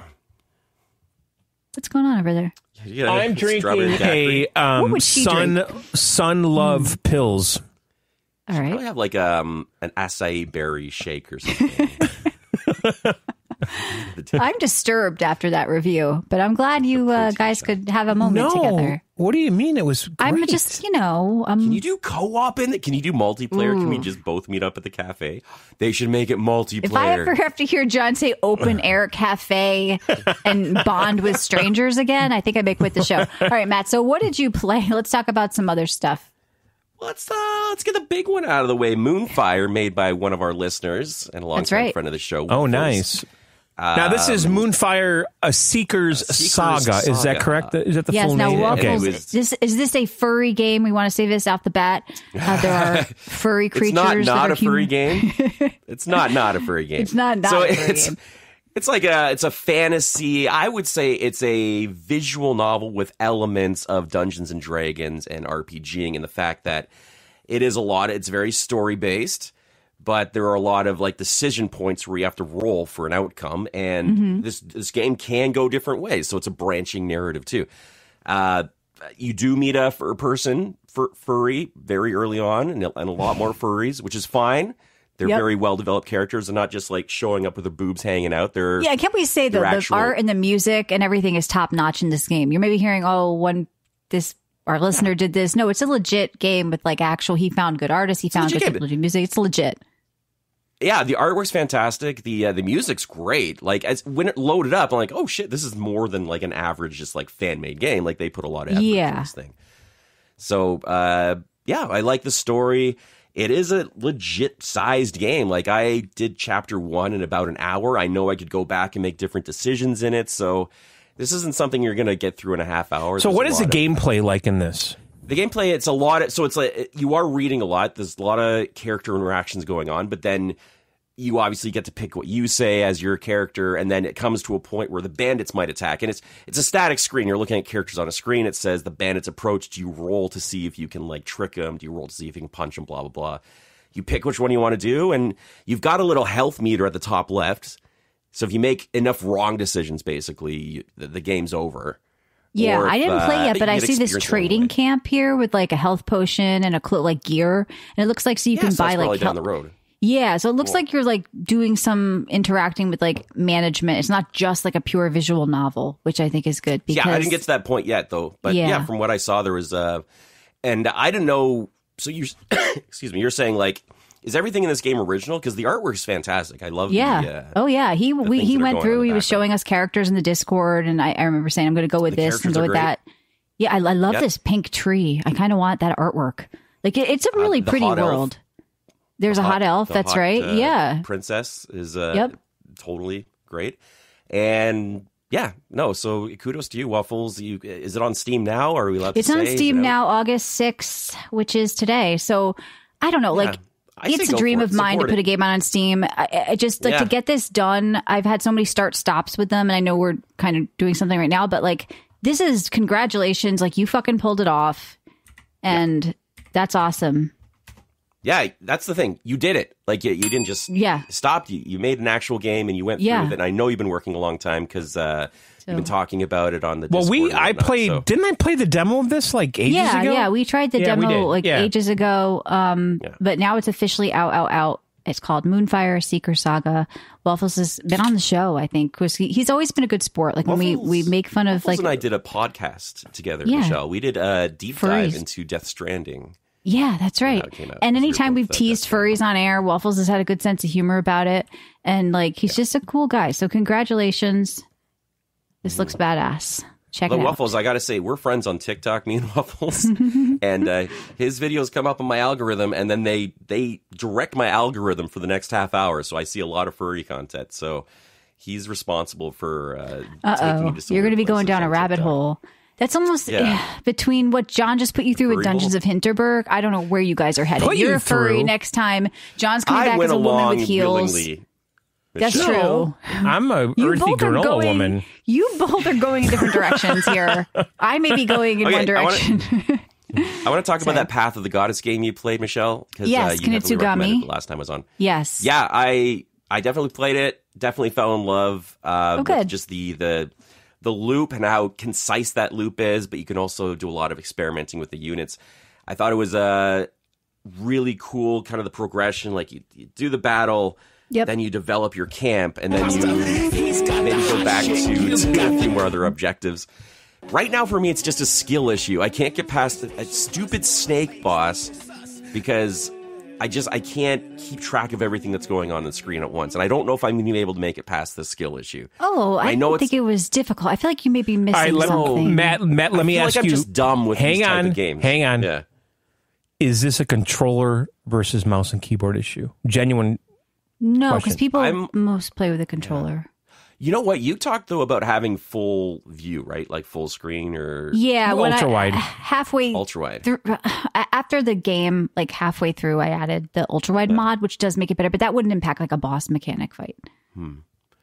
what's going on over there? I'm drinking a Sun Love Pills. All right. Probably have like an acai berry shake or something. I'm disturbed after that review, but I'm glad you guys could have a moment together. What do you mean? It was great. I'm just, Can you do co-op in it? Can you do multiplayer? Can we just both meet up at the cafe? They should make it multiplayer. If I ever have to hear John say open air cafe and bond with strangers again, I think I may quit the show. All right, Matt, so what did you play? Let's talk about some other stuff. Let's get the big one out of the way. Moonfire, made by one of our listeners and a longtime friend of the show. Oh, nice. Now, this is Moonfire, a Seeker's Saga. Is that correct? Is that the full name? Now, is this a furry game? We want to say this off the bat. There are furry creatures. It's not a furry game. It's not a furry game. It's not a furry game. It's like it's a fantasy. I would say it's a visual novel with elements of Dungeons and Dragons and RPGing, and the fact that it is it's very story based, but there are a lot of like decision points where you have to roll for an outcome, and this game can go different ways. So it's a branching narrative too. You do meet a furry very early on, and a lot more furries, which is fine. They're very well-developed characters and not just like showing up with their boobs hanging out. Can't we say the art and the music and everything is top-notch in this game? You're maybe hearing, our listener did this. No, it's a legit game with like he found good artists. He found good music. It's legit. Yeah, the artwork's fantastic. The music's great. Like when it loaded up, I'm like, oh shit, this is more than like an average just like fan-made game. Like they put a lot of effort into this thing. So I like the story. It is a legit sized game. Like I did chapter 1 in about an hour. I know I could go back and make different decisions in it. So this isn't something you're going to get through in a half hour. So what is the gameplay like in this? The gameplay, it's a lot. So it's like you are reading a lot. There's a lot of character interactions going on, but then you obviously get to pick what you say as your character, and then it comes to a point where the bandits might attack. And it's a static screen. You're looking at characters on a screen. It says the bandits approach. Do you roll to see if you can like trick them? Do you roll to see if you can punch them? Blah, blah, blah. You pick which one you want to do, and you've got a little health meter at the top left. So if you make enough wrong decisions, basically, the game's over. Yeah, I didn't play yet, but I see this trading camp here with like a health potion and a gear. And it looks like you can buy like down the road. Yeah, so it looks like you're like doing some interacting with like management. It's not just like a pure visual novel, which I think is good. Because, I didn't get to that point yet though. But from what I saw, there was and I didn't know. So you, excuse me, you're saying like, is everything in this game original? Because the artwork's fantastic. I love. He went through. He was showing us characters in the Discord, and I remember saying, I'm going to go with this and go with that. Yeah, I love this pink tree. I kind of want that artwork. Like it's a really pretty world. There's a hot elf. That's right. Princess is totally great. And so kudos to you, Waffles. Is it on Steam now? Or are we allowed to say? It's on Steam now, August 6th, which is today. So I don't know. Like it's a dream of mine to put a game on Steam. I just like to get this done. I've had so many start-stops with them, and I know we're kind of doing something right now, but like this is congratulations. Like you fucking pulled it off, and that's awesome. Yeah, that's the thing. You did it. Like you didn't just stop. You made an actual game and you went through with it. And I know you've been working a long time because you've been talking about it on the Discord. Well, didn't I play the demo of this like ages ago? Yeah, we tried the demo ages ago. But now it's officially out. It's called Moonfire Seeker Saga. Waffles has been on the show, I think, because he's always been a good sport. Like Waffles, when we make fun of Waffles and I did a podcast together, Michelle. We did a deep dive into Death Stranding. Yeah, that's right. And anytime we've teased furries on air, Waffles has had a good sense of humor about it. And like, he's just a cool guy. So congratulations. This looks badass. Check it out. Waffles, I got to say, we're friends on TikTok, me and Waffles. And his videos come up on my algorithm, and then they direct my algorithm for the next half hour. So I see a lot of furry content. So he's responsible for taking me to some You're going to be going down a rabbit hole. That's almost between what John just put you through with Dungeons of Hinterberg. I don't know where you guys are headed. You're a furry next time. John's coming back as a woman with heels. That's true. I'm a earthy granola woman. You both are going in different directions here. I may be going in one direction. I want to talk about that Path of the Goddess game you played, Michelle. Yes, you recommended it the last time I was on. Yes. Yeah, I definitely played it. Definitely fell in love with just the loop and how concise that loop is, but you can also do a lot of experimenting with the units. I thought it was really cool, kind of the progression. Like you do the battle, then you develop your camp, and then you maybe go back to a few more other objectives. Right now, for me, it's just a skill issue. I can't get past a stupid snake boss because I can't keep track of everything that's going on the screen at once. And I don't know if I'm going to be able to make it past this skill issue. Oh, I think it was difficult. I feel like you may be missing something. Matt, let me ask you. I'm just dumb with these type of games. Hang on. Yeah. Is this a controller versus mouse and keyboard issue? Genuine No, because people most play with a controller. You know what? You talked, though, about having full view, right? Like full screen or... Yeah. Ultra-wide. Ultra-wide. After the game, like halfway through, I added the ultra-wide mod, which does make it better, but that wouldn't impact like a boss mechanic fight.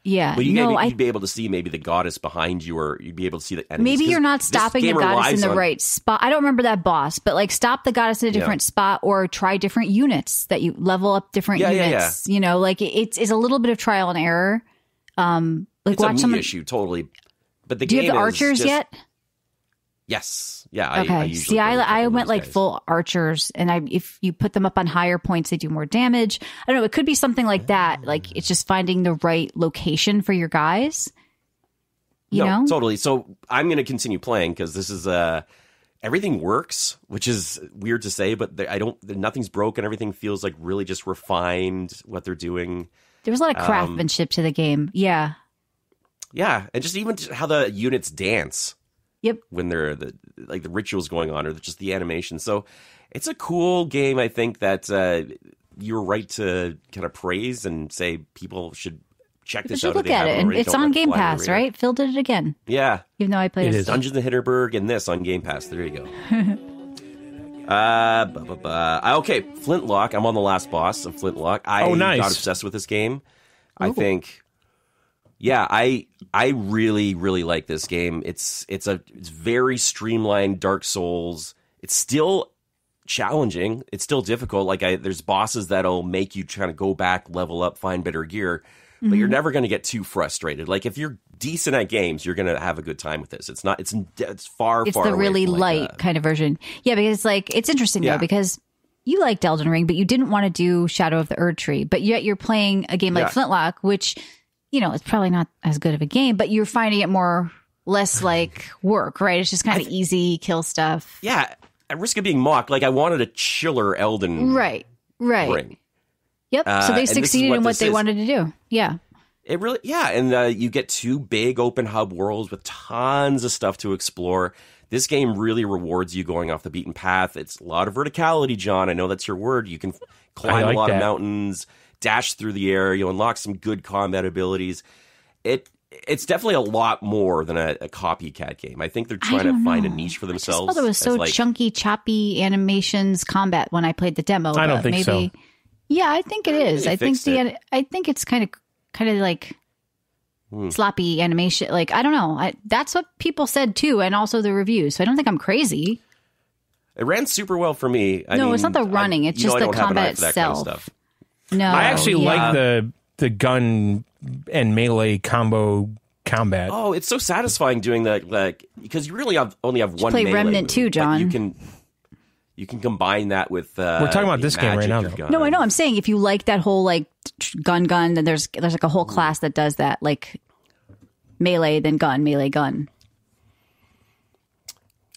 Yeah. Well, you'd be able to see maybe the goddess behind you, or you'd be able to see the enemies. Maybe you're not stopping the goddess in the right spot. I don't remember that boss, but like stop the goddess in a different spot, or try different units that you level up different units. Yeah. You know, like it's a little bit of trial and error. Like it's watch a me issue, totally. But the Do game you have the archers yet? Yes. Yeah. Okay. I usually I went like full archers, and if you put them up on higher points, they do more damage. I don't know. It could be something like that. Like it's just finding the right location for your guys. You know? Totally. So I'm going to continue playing because this is everything works, which is weird to say, but nothing's broken. Everything feels like really just refined what they're doing. There was a lot of craftsmanship to the game. Yeah. Yeah, and just even how the units dance. Yep. When they're the rituals going on, or just the animation. So it's a cool game. I think that you're right to kind of praise and say people should check this out. Look at it, and it's on Game Pass, right? Phil did it again. Yeah, even though I played it. Dungeons and Hinterberg and this on Game Pass. There you go. Okay, Flintlock. I'm on the last boss of Flintlock. I got obsessed with this game. Ooh. I think. Yeah, I really, really like this game. It's very streamlined Dark Souls. It's still challenging. It's still difficult. Like there's bosses that'll make you try to go back, level up, find better gear, but you're never going to get too frustrated. Like if you're decent at games, you're going to have a good time with this. It's not. It's far. It's the really light kind of version. Yeah, because it's interesting though, because you liked Elden Ring, but you didn't want to do Shadow of the Erdtree, but yet you're playing a game like Flintlock, which. You know, it's probably not as good of a game, but you're finding it less like work, right? It's just kind of easy, kill stuff. Yeah, at risk of being mocked, like I wanted a chiller Elden Ring. Yep. So they succeeded in what they wanted to do. Yeah. It really, and you get 2 big open hub worlds with tons of stuff to explore. This game really rewards you going off the beaten path. It's a lot of verticality, John. I know that's your word. You can climb a lot of mountains. Dash through the air, you unlock some good combat abilities. It's definitely a lot more than a copycat game. I think they're trying to find a niche for themselves. I just thought it was so chunky, choppy animations combat when I played the demo. I don't think so. Yeah, I think it is. I think it's kind of like sloppy animation. Like I don't know. That's what people said too, and also the reviews. So I don't think I'm crazy. It ran super well for me. I mean, it's not the running. It's just the combat itself. Kind of stuff. No, I actually like the gun and melee combo combat. Oh, it's so satisfying doing that, like because you really only have one. Play melee Remnant move, too, John. You can combine that with. We're talking about this game right now, though. No, I know. I'm saying if you like that whole like gun, then there's like a whole class that does that, like melee, then gun, melee, gun.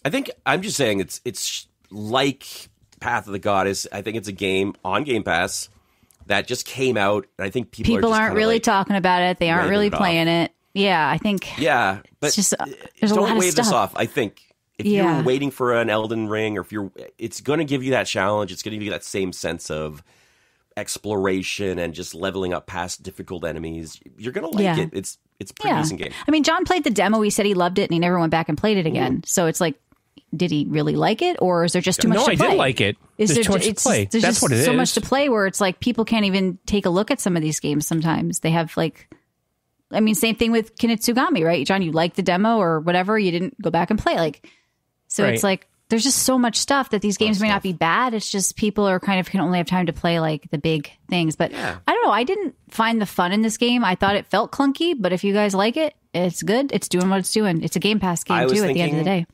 I think I'm just saying it's like Path of the Goddess. I think it's a game on Game Pass that just came out, and I think people aren't really talking about it. They aren't really playing it. Yeah, I think. Yeah, but it's just, there's a lot of wave stuff. This off. I think if you're waiting for an Elden Ring, or it's going to give you that challenge. It's going to give you that same sense of exploration and just leveling up past difficult enemies. You're going to like it. It's a pretty decent game. I mean, John played the demo. He said he loved it, and he never went back and played it again. So it's like, did he really like it, or is there just too much to play? No, I did like it. There's too much to play. That's what it is. So much to play where it's like people can't even take a look at some of these games sometimes. They have like, I mean, same thing with Kinetsugami, right? John, you liked the demo or whatever. You didn't go back and play. So it's like, there's just so much stuff that these games may not be bad. It's just people are kind of can only have time to play like the big things. But I don't know. I didn't find the fun in this game. I thought it felt clunky, but if you guys like it, it's good. It's doing what it's doing. It's a Game Pass game too at the end of the day.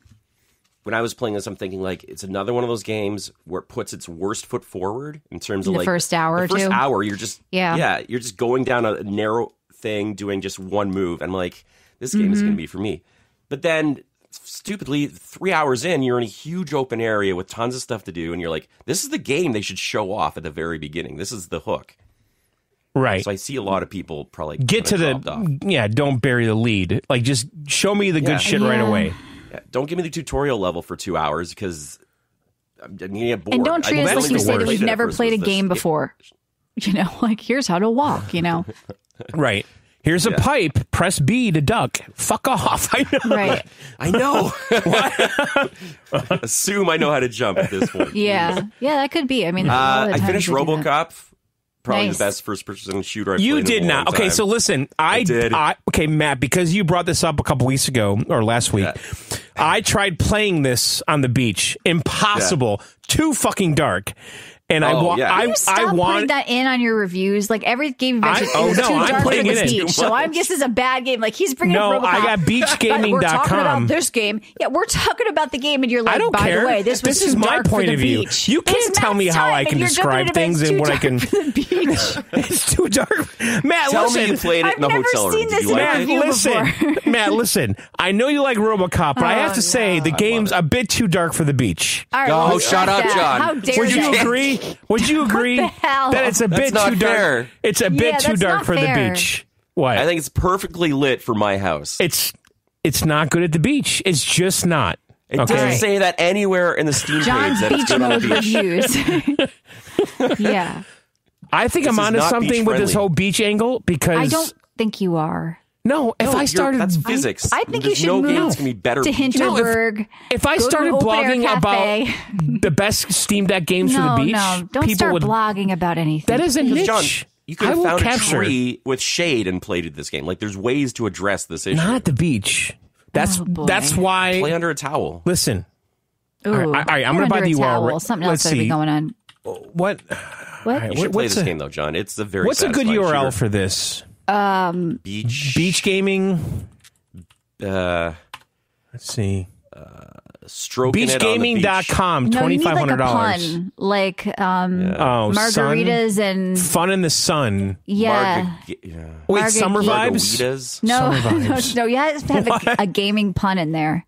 When I was playing this, I'm thinking like it's another one of those games where it puts its worst foot forward in terms of the first hour or two. The first hour, you're just you're just going down a narrow thing, doing just one move. I'm like, this game is going to be for me. But then, stupidly, 3 hours in, you're in a huge open area with tons of stuff to do, and you're like, this is the game they should show off at the very beginning. This is the hook. Right. So I see a lot of people probably get to don't bury the lead. Like, just show me the good shit right away. Yeah, don't give me the tutorial level for 2 hours because I'm going to get bored. And don't treat us like you say that we've never played a game before. You know, like here's how to walk, you know. Right. Here's a pipe. Press B to duck. Fuck off. I know. Right. I know. Assume I know how to jump at this point. Yeah. Yeah, that could be. I mean, I finished RoboCop. Probably the best first-person shooter I've You played did in a not. long Okay, time. so listen. I did. Okay, Matt, because you brought this up a couple weeks ago or last week, I tried playing this on the beach. Impossible. Too fucking dark. And I want putting that in on your reviews. Like every game mentioned, it was too dark for the beach. So I guess it's a bad game. Like he's bringing up RoboCop. I got beachgaming.com. We're talking about this game. Yeah, we're talking about the game, and you're like, I don't by care. the way, this was too my dark point for of the view. beach. You can't tell me how I can describe things and what I can. It's too dark. Matt, tell listen. me you played it in the hotel room. Did you like it? Matt, listen. I know you like RoboCop, but I have to say the game's a bit too dark for the beach. All right, shut up, John. How dare Would you agree? Would you agree that it's a bit too dark? It's a bit too dark for the beach. What? I think it's perfectly lit for my house. It's not good at the beach. It's just not. It doesn't say that anywhere in the Steam page that it's good on the beach. Reviews. Yeah. I think I'm onto something with this whole beach angle because I don't think you are. No, that's physics. I think you should move to be better to Hinterberg. If I started blogging about the best Steam Deck games for the beach, don't start blogging about anything. That is a niche. John, you could have found a tree with shade and played this game. Like there's ways to address this issue. Not at the beach. That's why. Play under a towel. Listen. Ooh, all right, I'm going to buy the URL. Something else better be going on. What? You should play this game though, John. It's a very. What's a good URL shooter. for this? Beach gaming. Let's see. Beachgaming.com, $2,500. Like margaritas and fun in the sun. Yeah. Wait, summer vibes? No, summer vibes. no, you have to have a gaming pun in there.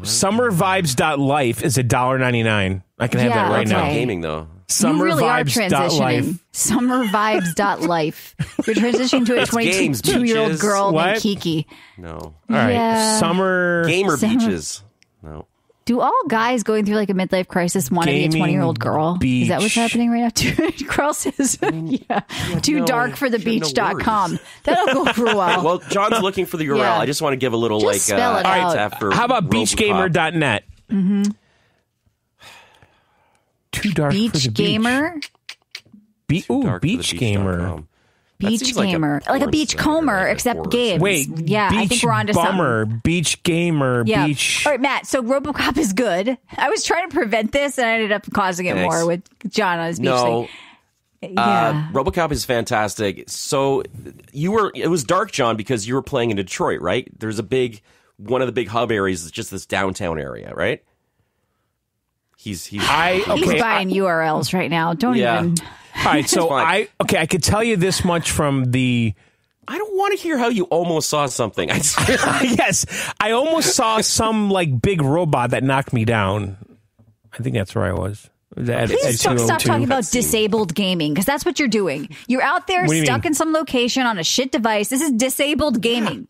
Summervibes.life is $1.99. I can have that right now. Gaming though. You really are transitioning. Summervibes.life. You're transitioning to a 22-year-old girl named Kiki. No. All right. Summer beaches. No. Do all guys going through like a midlife crisis want to be a 20-year-old girl? Beach. Is that what's happening right now? Girl says, too dark for the beach.com. That'll go for a while. Well, John's looking for the URL. I just want to give a little spell it out. How about beachgamer.net? Mm-hmm. Too dark beach for the gamer? beach. Beach gamer. Beach gamer. Like a beachcomber, except games. Wait, I think we're onto something. Beach gamer, beach. All right, Matt, so RoboCop is good. I was trying to prevent this, and I ended up causing it more with John on his beach thing. RoboCop is fantastic. So it was dark, John, because you were playing in Detroit, right? There's one of the big hub areas is just this downtown area, right? He's buying URLs right now. Don't even. All right, so I could tell you this much from the. I don't want to hear how you almost saw something. Yes, I almost saw some like big robot that knocked me down. I think that's where I was. Please stop talking about disabled gaming, because that's what you're doing. You're out there stuck in some location on a shit device. This is disabled gaming.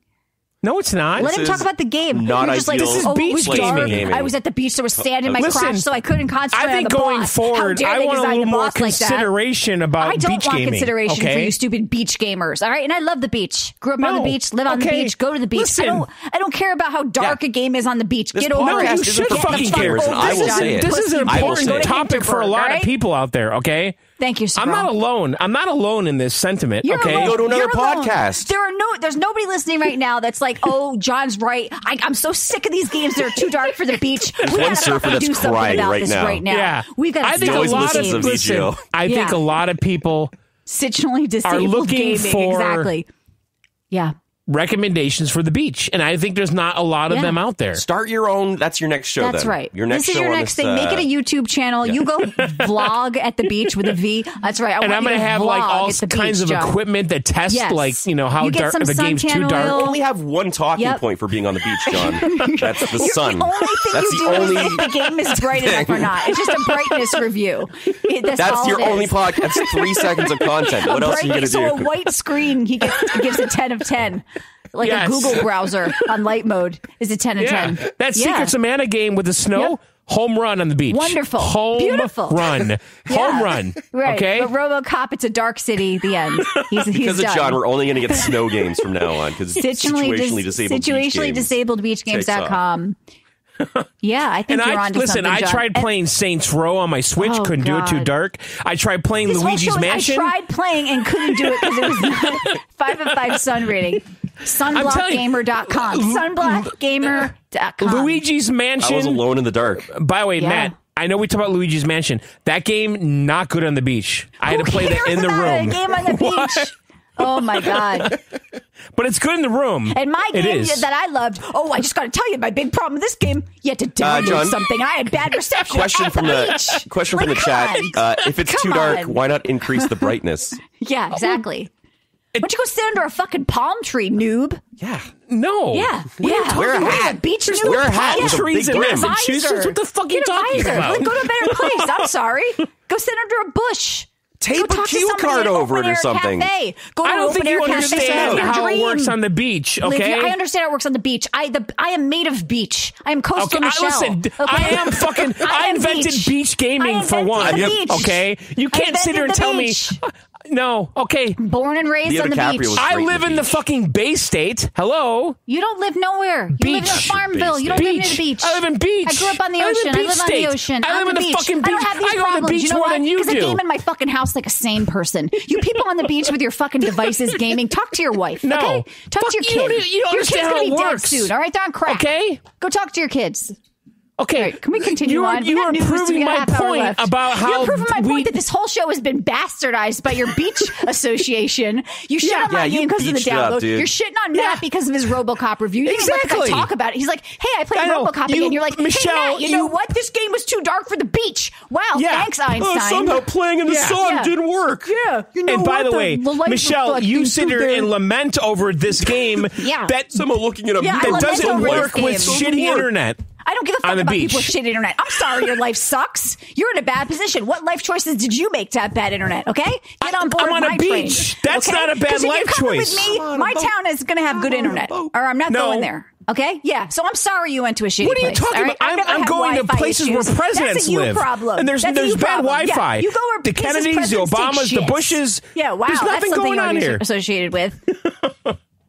No, it's not. Let him talk about the game. Not just like, this is beach gaming. I was at the beach, so I was standing in my crotch, so I couldn't concentrate. I think on the going boss. forward, I want a little more consideration about beach gaming. I don't want consideration for you stupid beach gamers. All right, and I love the beach. Grew up on the beach, live on the beach, go to the beach. Listen, I don't care about how dark a game is on the beach. Get over it. You should fucking care. I will say it. This is an important topic for a lot of people out there. Okay. Thank you, sir. I'm not alone. I'm not alone in this sentiment. Okay, go to another podcast. There's nobody listening right now that's like, oh, John's right. I'm so sick of these games that are too dark for the beach. We one surfer that's crying right now. Yeah, we've got. I think a lot of think a lot of people situationally disabled are looking gaming. for exactly. Yeah. Recommendations for the beach, and I think there's not a lot of them out there. Start your own. That's your next show. That's right. This is your next thing. Make it a YouTube channel. You go vlog at the beach with a V. That's right. And I'm going to have like all kinds of equipment that test like how dark the game's too dark. You only have one talking point for being on the beach, John. That's the sun. That's the only thing if the game is bright enough or not. It's just a brightness review. That's your only podcast. That's 3 seconds of content. What else are you going to do? So a white screen, he gives a 10 of 10. Like a Google browser on light mode is a 10 of 10. That Secrets of Mana game with the snow, home run on the beach. Wonderful. Beautiful. Run. Home run. Right. Okay? But RoboCop, it's a dark city, the end. Because of John, we're only going to get snow games from now on because situationally disabled beachgames.com. Yeah, I think you're onto something, John. I tried playing Saints Row on my Switch. Couldn't do it, too dark. I tried playing Luigi's Mansion. I tried playing and couldn't do it because it was not 5 of 5 sun rating. Sunblockgamer.com. Sunblockgamer.com. Luigi's Mansion. I was alone in the dark. By the way, Matt, I know we talk about Luigi's Mansion. That game, not good on the beach. I had to play that in the room. A game on the beach. Oh, my God. But it's good in the room. And my game that I loved, I just got to tell you, my big problem with this game, you had to download something, and I had bad reception. Question from the chat. If it's too dark, why not increase the brightness? Yeah, exactly. Why don't you go sit under a fucking palm tree, noob? Yeah. No. Yeah. Wear a hat. Beach noob. Wear a hat with a trees big and brim. Massachusetts. What the fuck are you talking about? Go to a better place. I'm sorry. Go sit under a bush. Tape a cue card over it or something. Cafe. Go to I don't think you understand how it works on the beach, okay? I understand how it works on the beach. I am made of beach. I am coastal Michelle. Listen, I invented beach gaming for one, okay? You can't sit here and tell me... No, okay. Born and raised on the beach. I live in the fucking Bay State. Hello? You don't live nowhere. You live in Farmville. You don't live near the beach. I live in beach. I grew up on the ocean. I live on the ocean. I live in the fucking beach. I don't have these I go problems. to the beach more than you do. Because I game in my fucking house like a sane person. You people on the beach with your fucking devices gaming, talk to your wife, okay? Talk to your kids. You don't your kid's understand how going to it be works. dead soon, all right? They're on crack. Okay? Go talk to your kids. Okay, right, can we continue on? You are proving my point about how... You're proving my point that this whole show has been bastardized by your beach association. You shit on my game because of the download. You're shitting on Matt because of his RoboCop review. You didn't even let the guy talk about it. He's like, hey, I played RoboCop again. You're like, Michelle, hey, Matt, you know what? This game was too dark for the beach. Wow, thanks, Einstein. Somehow playing in the sun didn't work. Yeah. You know and by the way, Michelle, you sit here and lament over this game that someone looking at a that doesn't work with shitty internet. I don't give a fuck about people with shit internet. I'm sorry your life sucks. You're in a bad position. What life choices did you make to have bad internet, okay? Get on board I'm on my a beach. train, That's not a bad life choice. With me, my town is going to have good internet, or I'm not going there. Okay? Yeah. So I'm sorry you went to a shitty place. What are you talking about? I'm going to places where presidents live. Problem. And there's bad Wi-Fi. Yeah. You go where the Kennedys, the Obamas, the Bushes. Yeah, wow. There's nothing going on here. Associated with.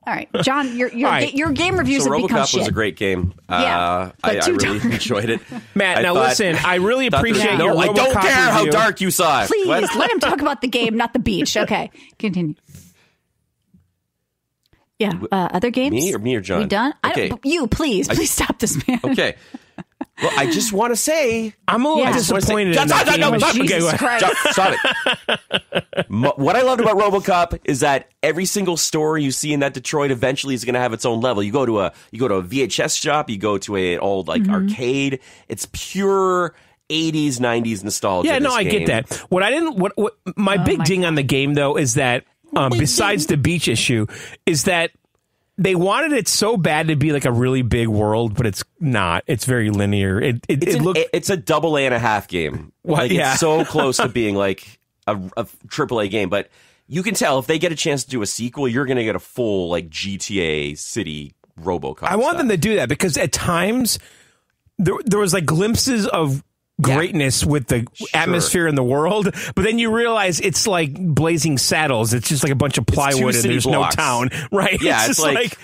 All right, John, your game reviews have become shit. RoboCop was a great game. I really enjoyed it. Matt, listen, I really appreciate your RoboCop I don't care how review. dark you saw it. Please, let him talk about the game, not the beach. Okay, continue. Yeah, other games? Me or John? We done? Okay. Please stop this, man. Okay. Well, I just want to say... I'm a little disappointed in that game. Jesus Christ. Stop it. What I loved about RoboCop is that every single store you see in that Detroit eventually is going to have its own level. You go to a VHS shop, you go to an old arcade. It's pure 80s, 90s nostalgia. Yeah, no, I get that. What my big ding on the game though is that besides the beach issue is that they wanted it so bad to be like a really big world, but it's not. It's very linear. It's a double A and a half game. It's so close to being like a AAA game, but you can tell if they get a chance to do a sequel, you're going to get a full like GTA City RoboCop. I want them to do that because at times there was like glimpses of greatness with the atmosphere in the world, but then you realize it's like Blazing Saddles. It's just like a bunch of plywood and there's no town, right? Yeah, it's like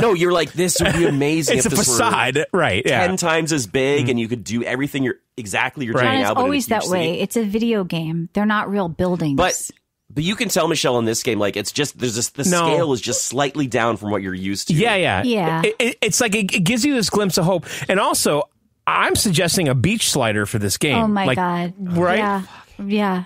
no, you're like, this would be amazing. It's a facade, right? 10 times as big, and you could do everything you're doing now. It's always that way. It's a video game. They're not real buildings. But you can tell, Michelle, in this game, like it's just the scale is just slightly down from what you're used to. Yeah. It's like it gives you this glimpse of hope, and also. I'm suggesting a beach slider for this game. Oh, my God. Right? Yeah.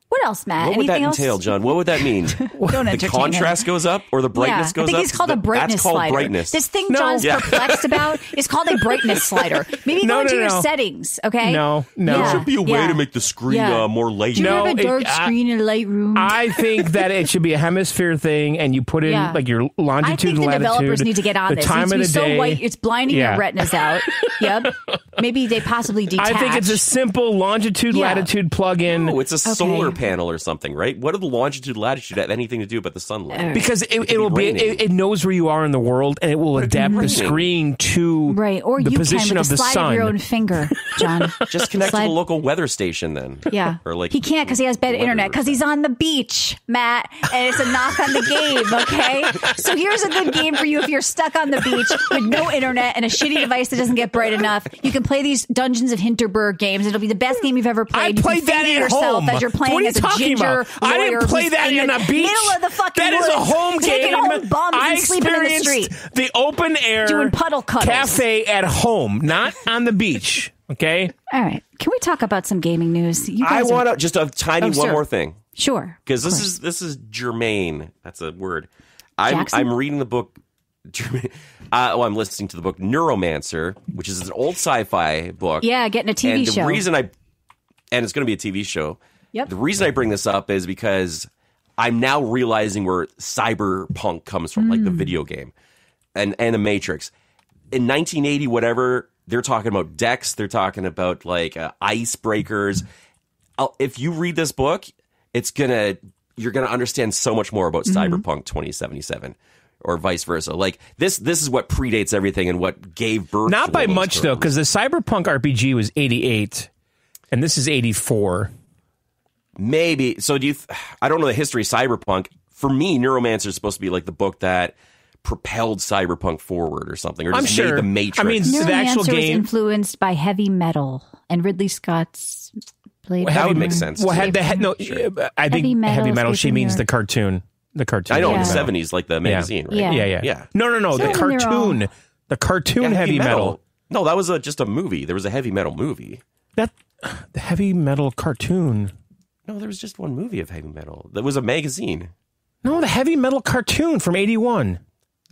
What else, Matt? What would that else? entail, John? What would that mean? The contrast goes up or the brightness goes up? I think it's called a brightness slider. That's called brightness. This thing John's perplexed about is called a brightness slider. Maybe go into your settings, okay? No. There should be a way to make the screen more light. Do you have a dark screen in a light room? I think that it should be a hemisphere thing, and you put in like your longitude and latitude. I think the developers need to get on this. The time of the day. So white, it's blinding your retinas out. Yep. Maybe they possibly detach. I think it's a simple longitude latitude plug-in. Oh, it's a solar panel. panel or something, right? What do the longitude, latitude have anything to do with the sunlight? Because it knows where you are in the world, and it will adapt the screen to or the you position of the slide sun. Of your own finger, John. Just connect to the local weather station then. Yeah, or like he can't because he has bad internet because he's on the beach, Matt, and it's a knock on the game. Okay, so here's a good game for you if you're stuck on the beach with no internet and a shitty device that doesn't get bright enough. You can play these Dungeons of Hinterberg games. It'll be the best game you've ever played. I played that at home. As you're playing as a ginger I didn't play that in a beach. Middle of the fucking that woods, is a home game. Home bums I and sleeping in the street. The open air doing puddle cuddles. cafe at home, not on the beach. Okay. All right. Can we talk about some gaming news? I want to just a tiny one more thing. Sure. Because this is germane. That's a word. I'm reading the book. I'm listening to the book Neuromancer, which is an old sci-fi book. Yeah, getting a TV show. The reason and it's going to be a TV show. Yep. The reason I bring this up is because I'm now realizing where cyberpunk comes from, like the video game and the Matrix. In 1980, whatever, they're talking about decks. They're talking about like icebreakers. If you read this book, you're gonna understand so much more about Cyberpunk 2077. Or vice versa. Like this is what predates everything and what gave birth. Not to by much though, because the Cyberpunk RPG was 88, and this is 84. Maybe. So I don't know the history of Cyberpunk. For me, Neuromancer is supposed to be like the book that propelled Cyberpunk forward or something, or just made the Matrix. I mean, the actual game was influenced by heavy metal and Ridley Scott's Blade. That would make sense. Well, I think heavy metal. She means the cartoon. The cartoon. I know in the 70s, like the magazine, right? Yeah. No. The cartoon. The cartoon heavy metal. No, that was just a movie. There was a heavy metal movie. The heavy metal cartoon. No, there was just one movie of heavy metal. That was a magazine. No, the heavy metal cartoon from 81.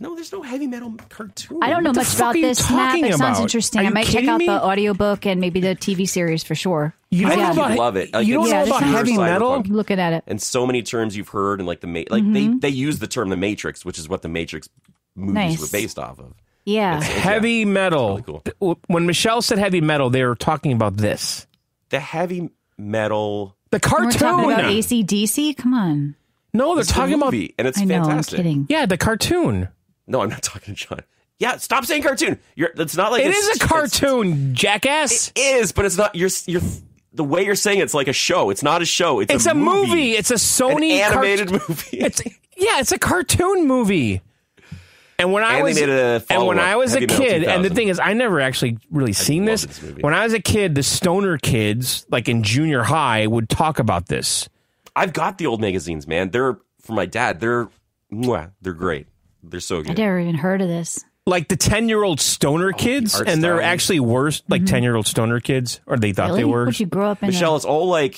No, there's no heavy metal cartoon. I don't know much about this, Matt. It sounds interesting. I might check out the audiobook and maybe the TV series for sure. You don't love it. You don't know about heavy metal? I'm looking at it. And so many terms you've heard, and like they use the term the Matrix, which is what the Matrix movies were based off of. Yeah. Heavy metal. Really cool. When Michelle said heavy metal, they were talking about this. The heavy metal. The cartoon. We're talking about AC/DC? Come on. No, they're talking about... And it's fantastic. I'm kidding. Yeah, the cartoon. No, I'm not talking to John. Yeah, stop saying cartoon. It's not like it is a cartoon, jackass. It is, but it's not. You're the way you're saying it's like a show. It's not a show. It's a movie. It's a Sony animated movie. It's a cartoon movie. And when I was a kid, and the thing is, I never actually really seen this. When I was a kid, the stoner kids, like in junior high, would talk about this. I've got the old magazines, man. They're from my dad. They're great. They're so good. I never even heard of this. Like the 10-year-old stoner kids, and they're actually worse, like 10-year-old stoner kids, or they thought they were. Would you grow up in Michelle, it's all like,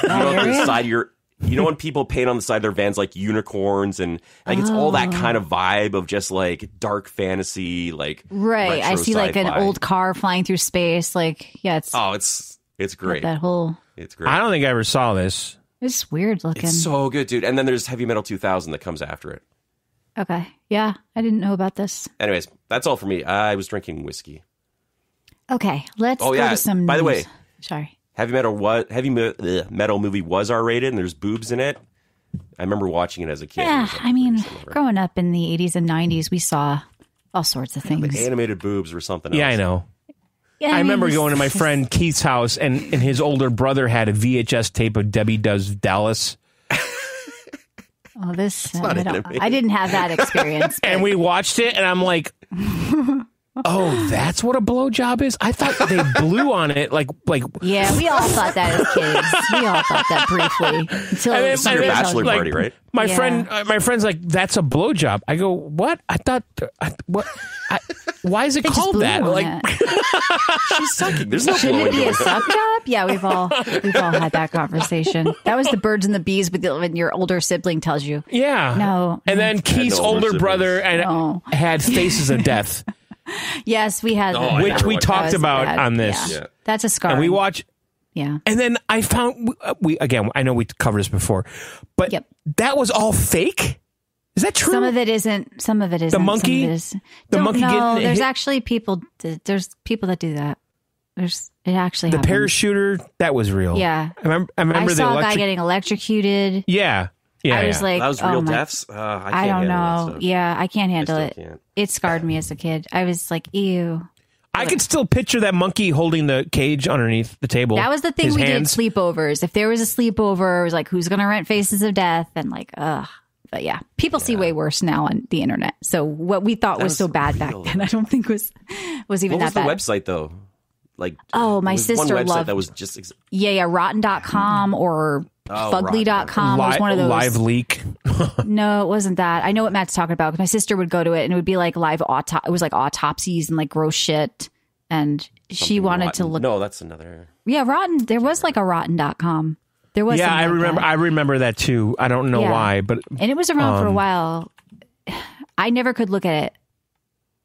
on the side when people paint on the side of their vans like unicorns and like it's all that kind of vibe of just like dark fantasy, like right. I see like an old car flying through space, like it's great. That whole it's great. I don't think I ever saw this. It's weird looking. It's so good, dude. And then there's Heavy Metal 2000 that comes after it. Okay. Yeah, I didn't know about this. Anyways, that's all for me. I was drinking whiskey. Okay, let's go to some By news. the way, sorry. Heavy metal movie was R-rated, and there's boobs in it. I remember watching it as a kid. Yeah, I mean, growing up in the 80s and 90s, we saw all sorts of things. The animated boobs were something else. Yeah, I know. Yeah, I remember going to my friend Keith's house, and his older brother had a VHS tape of Debbie Does Dallas. Oh, I didn't have that experience. And we watched it, and I'm like, oh, that's what a blowjob is? I thought they blew on it. Like. Yeah, we all thought that as kids. We all thought that briefly. Until it's your bachelor party, right? My friend's like, that's a blowjob. I go, what? I thought, what? Why is it called that? Like, she's sucking. There's no Shouldn't blowing. It be a suck job? Yeah, we've all had that conversation. That was the birds and the bees when your older sibling tells you. Yeah. No. And then Keith's older brother had Faces of Death. Yes, we had that. Which we talked about on this. Yeah. That's a scar. And we watched. Yeah. And then I found I know we covered this before, but that was all fake. Is that true? Some of it isn't. Some of it isn't. The monkey. There's actually people. There's people that do that. It actually the happened. parachuter, that was real. Yeah. I remember I saw a guy getting electrocuted. Yeah. Yeah. I was like, that was real deaths? I don't know. Yeah, I can't handle it. Can't. It scarred me as a kid. I was like, ew. I could still picture that monkey holding the cage underneath the table. That was the thing we did sleepovers. If there was a sleepover, it was like, who's going to rent Faces of Death? And like, ugh. But yeah, people see way worse now on the internet. So what we thought was so bad back then, I don't think was even that bad. What was the website though? Like, my sister one website loved that was just rotten.com or fugly.com was one of those. Live Leak. No, it wasn't that. I know what Matt's talking about. My sister would go to it and it would be like it was like autopsies and like gross shit. And she wanted rotten. to look. No, that's another. Yeah, Rotten. There was like a rotten.com. There was. Yeah, I remember. I remember that too. I don't know why, but and it was around for a while. I never could look at it.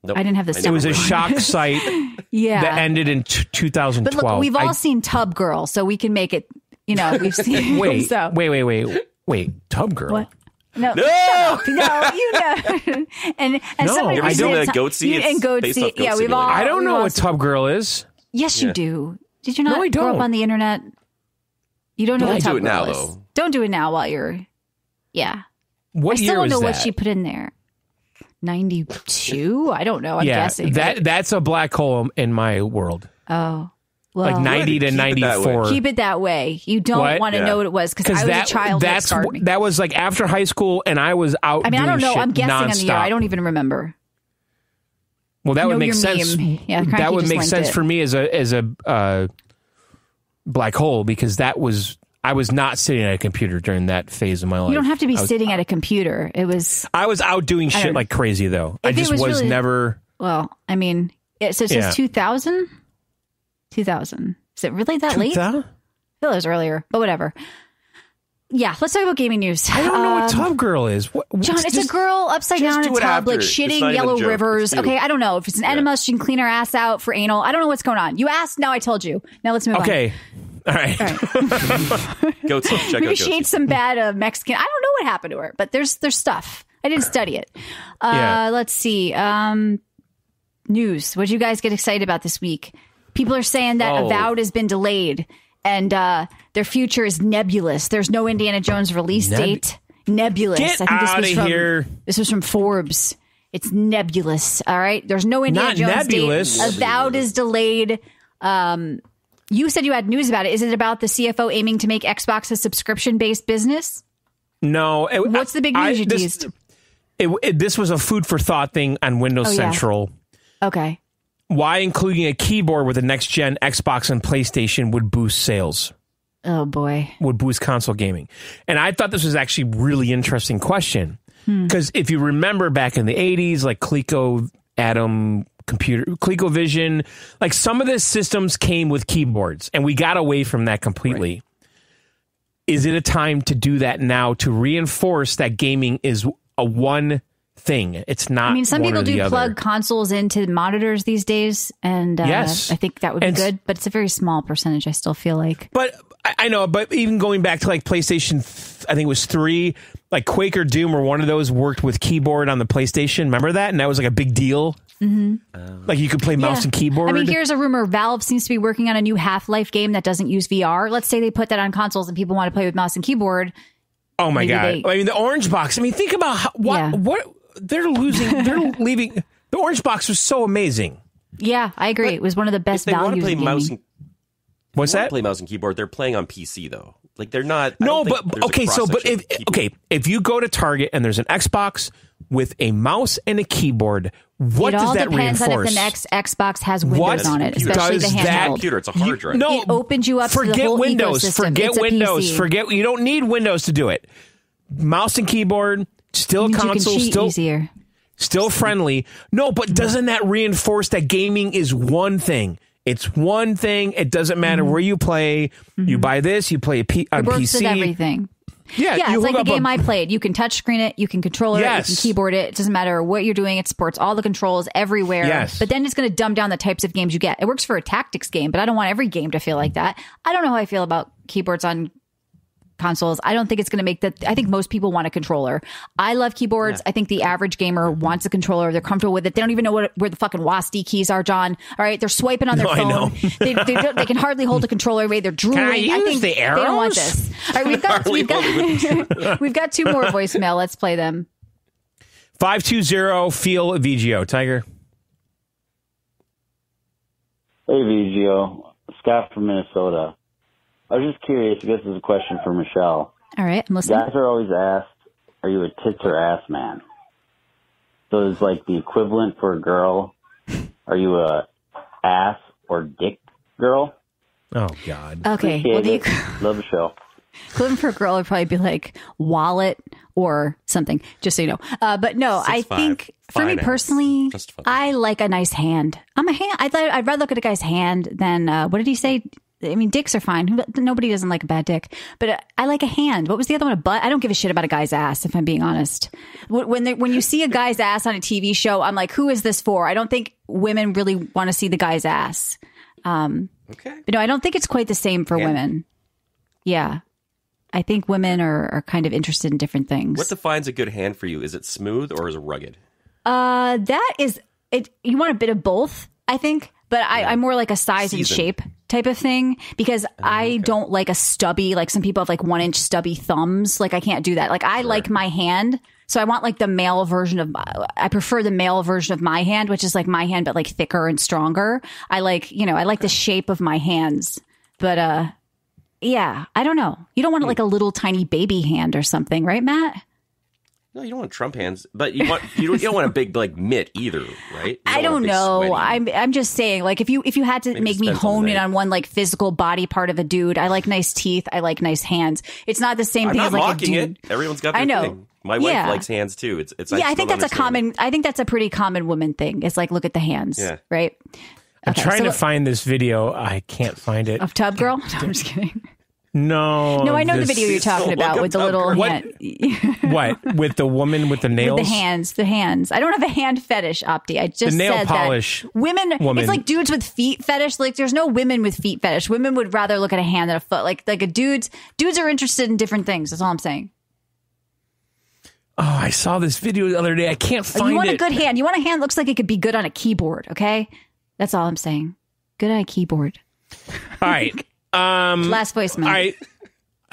Nope. I didn't have the. It was a shock site. Yeah, that ended in 2012. But look, we've all seen Tub Girl, so we can make it. You know, we've seen. Wait, so. wait, Tub Girl. What? No, you know, and somebody I don't know Goatsy and Goatsy. Yeah, we've all. I don't know what Tub Girl is. Yes, you do. Did you not I grow don't. up on the internet? You don't know what Tub do it Girl now, is. though. Don't do it now while you're. Yeah. What I year still don't know is what that? she put in there. 92? I don't know. I'm guessing. That's a black hole in my world. Oh. Well, Like 90 to 94. Keep it that way. You don't want to know what it was because I was a child. That was like after high school, and I was out. I mean, I don't know. I'm guessing nonstop. on the year. I don't even remember. Well, that would make sense. Yeah, that would make sense for me as a black hole because I was not sitting at a computer during that phase of my life. You don't have to be sitting at a computer. I was out doing shit like crazy though. I just was really, never. Well, I mean, it says 2000. 2000. Is it really that late? I feel it was earlier, but whatever. Yeah, let's talk about gaming news. I don't know what Tub Girl is. John, it's a girl upside down in a tub, like shitting yellow rivers. Okay, I don't know. If it's an enema, she can clean her ass out for anal. I don't know what's going on. You asked, now I told you. Now let's move on. Okay. All right. Maybe she ate some bad Mexican. I don't know what happened to her, but there's stuff. I didn't study it. Let's see. News. What did you guys get excited about this week? People are saying that Avowed has been delayed and their future is nebulous. There's no Indiana Jones release date. Nebulous. Get out of here. This was from Forbes. It's nebulous. All right. There's no Indiana Jones nebulous. date. Avowed is delayed. You said you had news about it. Is it about the CFO aiming to make Xbox a subscription-based business? No. What's the big news you teased? This was a food for thought thing on Windows Central. Okay. Why including a keyboard with a next-gen Xbox and PlayStation would boost sales. Oh, boy. Would boost console gaming. And I thought this was actually a really interesting question. Because if you remember back in the 80s, like ColecoVision, like some of the systems came with keyboards, and we got away from that completely. Right. Is it a time to do that now to reinforce that gaming is a one thing? It's not. I mean, some people do plug consoles into monitors these days, and yes, I think that would be good, but it's a very small percentage. I still feel like. But I know, but even going back to like PlayStation, I think it was 3, like Quake or Doom or one of those worked with keyboard on the PlayStation. Remember that? And that was like a big deal. Mm-hmm. Like you could play mouse and keyboard. I mean, here's a rumor. Valve seems to be working on a new Half-Life game that doesn't use VR. Let's say they put that on consoles and people want to play with mouse and keyboard. Oh my God. I mean, the orange box. I mean, think about what they're losing. They're leaving. The orange box was so amazing. Yeah, I agree. It was one of the best values in gaming. What's that? Play mouse and keyboard. They're playing on PC though. Like they're not. No, but okay. So, but if you go to Target and there's an Xbox with a mouse and a keyboard, what does that reinforce? It all depends on if the next Xbox has Windows on it, especially the handheld. Computer, it's a hard drive. No, it opens you up to the whole Windows. ecosystem. Forget Windows. Forget. You don't need Windows to do it. Mouse and keyboard, still a console, still friendly. No, but doesn't that reinforce that gaming is one thing? It's one thing. It doesn't matter where you play. You buy this, you play on PC. It works with everything. Yeah, it's like the game I played. You can touch screen it, you can control it, you can keyboard it. It doesn't matter what you're doing. It supports all the controls everywhere. Yes. But then it's going to dumb down the types of games you get. It works for a tactics game, but I don't want every game to feel like that. I don't know how I feel about keyboards on consoles. I don't think it's going to make I think most people want a controller. I love keyboards. I think the average gamer wants a controller. They're comfortable with it. They don't even know where the fucking WASD keys are, John. All right. They're swiping on their phone. They can hardly hold a controller away. They're drooling. Can I use think the arrows? They don't want this. All right. We've got 2 more voicemail. Let's play them. 520 feel VGO. Tiger. Hey, VGO. Scott from Minnesota. I was just curious. I guess this is a question for Michelle. All right, I'm listening. Guys are always asked, are you a tits or ass man? So it's like the equivalent for a girl. Are you a ass or dick girl? Oh, God. Okay. Love the show. Equivalent for a girl would probably be like wallet or something, just so you know. But no, I think for me personally, I like a nice hand. I'd rather look at a guy's hand than, what did he say? I mean, dicks are fine. Nobody doesn't like a bad dick. But I like a hand. What was the other one? A butt? I don't give a shit about a guy's ass, if I'm being honest. When you see a guy's ass on a TV show, I'm like, who is this for? I don't think women really want to see the guy's ass. Okay. But no, I don't think it's quite the same for women. Yeah. I think women are kind of interested in different things. What defines a good hand for you? Is it smooth or is it rugged? That is it. You want a bit of both, I think. But I'm more like a size and shape type of thing because I don't like a stubby, like some people have like 1-inch stubby thumbs. Like I can't do that. Like I like my hand. So I want like the male version I prefer the male version of my hand, which is like my hand, but like thicker and stronger. I like the shape of my hands. But yeah, I don't know. You don't want like a little tiny baby hand or something, right, Matt? No, you don't want Trump hands, but you don't want a big like mitt either, right? I don't know. I'm just saying, like if you had to make me hone in on one like physical body part of a dude, I like nice teeth, I like nice hands. It's not the same thing as like a dude. It. Everyone's got their thing. My wife likes hands too. It's I think that's a pretty common woman thing. It's like look at the hands, right? I'm trying to find this video. I can't find it. Of Tub Girl? No, I'm just kidding. No, I know the video you're talking about with the little hand. What? With the woman with the nails? With the hands. I don't have a hand fetish, Opti. I just the nail said polish. That women, it's like dudes with feet fetish. Like there's no women with feet fetish. Women would rather look at a hand than a foot. Like a dudes are interested in different things. That's all I'm saying. Oh, I saw this video the other day. I can't find it. You want a good hand. You want a hand that looks like it could be good on a keyboard, okay? That's all I'm saying. Good on a keyboard. All right. Last voicemail. All right.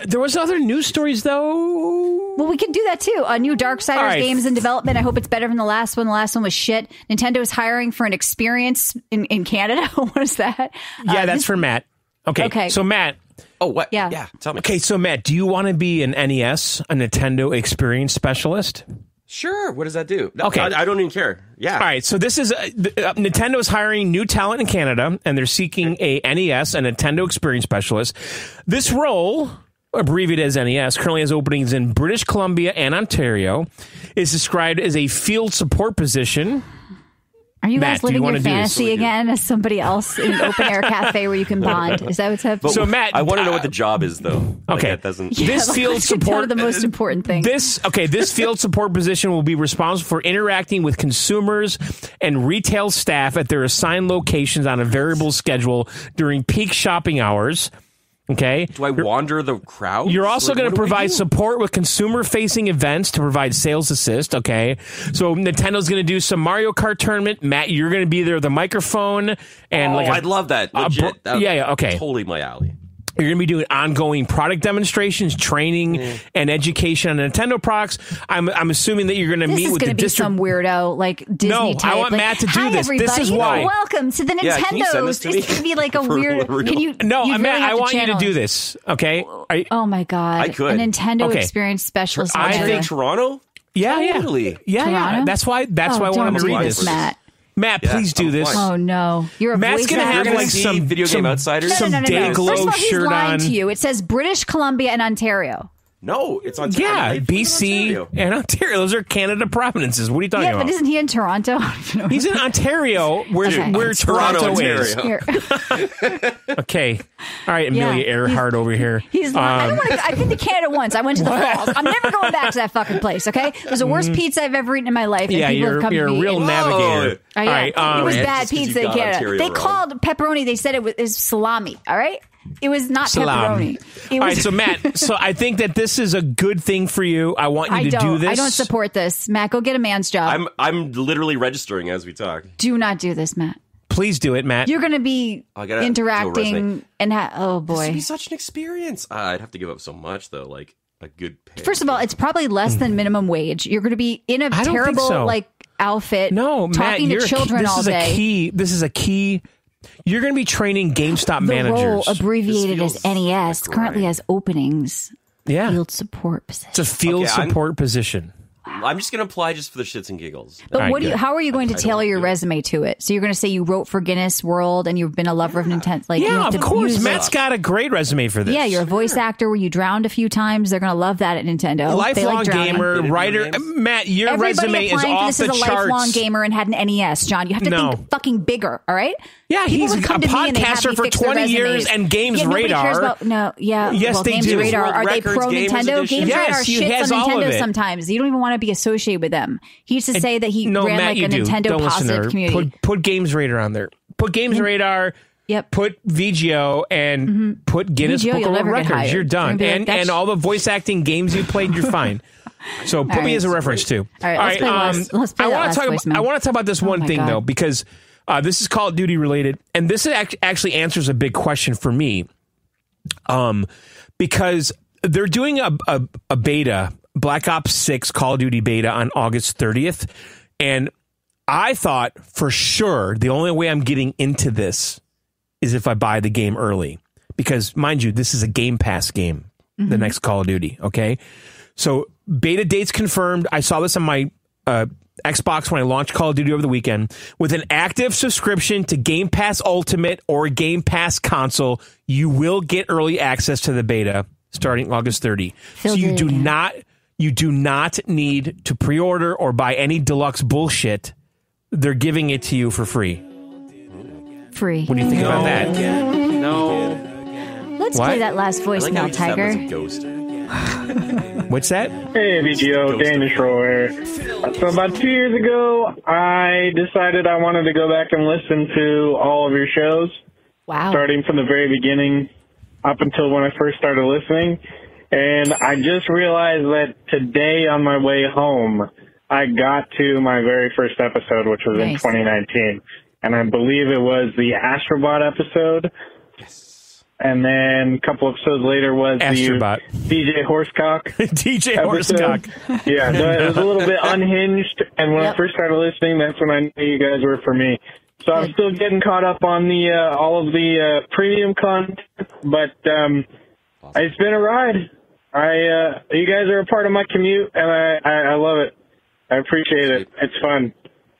There was other news stories, though. Well, we can do that, too. A new Darksiders game is in development. I hope it's better than the last one. The last one was shit. Nintendo is hiring for an experience in Canada. What is that? Yeah, that's for Matt. Okay. So, Matt. Oh, what? Yeah. Tell me. Okay, so, Matt, do you want to be an NES, a Nintendo Experience Specialist? Sure. What does that do? Okay. I don't even care. Yeah. All right. So this is Nintendo is hiring new talent in Canada, and they're seeking a NES, a Nintendo Experience Specialist. This role, abbreviated as NES, currently has openings in British Columbia and Ontario. Is described as a field support position. Are you guys Matt, living your fantasy again as somebody else in an open air cafe where you can bond? Is that what's happening? So, Matt, I want to know what the job is, though. Okay, that doesn't. This field support, the most important thing. This field support position will be responsible for interacting with consumers and retail staff at their assigned locations on a variable schedule during peak shopping hours. Okay. Do I wander the crowd? You're also going to provide support with consumer-facing events to provide sales assist. Okay. So Nintendo's going to do some Mario Kart tournament. Matt, you're going to be there with a microphone and I'd love that. Legit. Okay. Totally my alley. You're going to be doing ongoing product demonstrations, training, and education on Nintendo products. I'm assuming that you're going to meet with the district. This is going to be some weirdo like Disney No, type. I want Matt to do this. Everybody. This is why. Welcome to the Nintendo. Can you send this to me? It's going to be like a weird. Can you? No, you Matt, really I want you to do this. Okay. Oh my God! I could. A Nintendo Experience Specialist. I think Toronto. Yeah, totally. Yeah. That's why I wanted to read this. Matt, please do this. Oh no, you're a Matt's going to have like some Video Game Outsiders. Some Dayglow First of all, he's shirt lying on. to you. It says British Columbia and Ontario. No, it's Ontario. Yeah, BC and Ontario. Those are Canada provinces. What are you talking about? Yeah, but isn't he in Toronto? He's in Ontario, where Toronto is. Okay. All right, Amelia Earhart over here. He's lying. I've been to Canada once. I went to the Falls. I'm never going back to that fucking place, okay? It was the worst pizza I've ever eaten in my life. Yeah, you're a real navigator. All right, it was bad just pizza in Canada. They called pepperoni, they said it was salami, all right? It was not pepperoni. All right, so Matt, so I think that this is a good thing for you. I want you to do this. I don't support this. Matt, go get a man's job. I'm literally registering as we talk. Do not do this, Matt. Please do it, Matt. You're going to be interacting and oh boy. This would be such an experience. I'd have to give up so much though, like a good pay. First of all, it's probably less than minimum wage. You're going to be in a terrible outfit. No, talking Matt, to children all day. This is a key. You're going to be training GameStop managers. The role, abbreviated as NES, currently has openings. Yeah. Field support position. It's a field support position. I'm just going to apply just for the shits and giggles. But how are you going to tailor your resume to it? So you're going to say you wrote for Guinness World and you've been a lover of Nintendo. Of course. Matt's got a great resume for this. Yeah, you're a voice actor where you drowned a few times. They're going to love that at Nintendo. Lifelong gamer, writer. Matt, your resume is off the charts. Everybody applying for this is a lifelong gamer and had an NES, John. You have to think fucking bigger, all right? Yeah, he's a podcaster for 20 years and Games Radar. Yes, they Games do. Radar. Are they pro Nintendo? Games Radar shits on Nintendo sometimes. You don't even want to be associated with them. He used to say that he ran like a Nintendo positive community. Put Games Radar on there. Put Games Radar. Yep. Put VGO and put Guinness Book of World Records. You're done. And all the voice acting games you played, you're fine. So put me as a reference too. All right. Let's play I want to talk about this one thing though, because this is Call of Duty related, and this actually answers a big question for me. Because they're doing a beta, Black Ops 6 Call of Duty beta on August 30th, and I thought for sure the only way I'm getting into this is if I buy the game early. Because, mind you, this is a Game Pass game, the next Call of Duty, okay? So, beta date's confirmed. I saw this on my Xbox when I launched Call of Duty over the weekend. With an active subscription to Game Pass Ultimate or Game Pass Console, you will get early access to the beta starting August 30. So you do not need to pre-order or buy any deluxe bullshit. They're giving it to you for free. Free. What do you think about that? No. Let's play that last voicemail, Tiger. What's that? Hey, VGO, Danish Roy. So about 2 years ago, I decided I wanted to go back and listen to all of your shows. Wow. Starting from the very beginning up until when I first started listening. And I just realized that today on my way home, I got to my very first episode, which was in 2019. And I believe it was the Astrobot episode. Yes. And then a couple episodes later was Astrobot. the DJ Horsecock. DJ Horsecock. Yeah, so it was a little bit unhinged. And when I first started listening, that's when I knew you guys were for me. So I'm still getting caught up on the all of the premium content, but it's been a ride. You guys are a part of my commute, and I love it. I appreciate it. It's fun.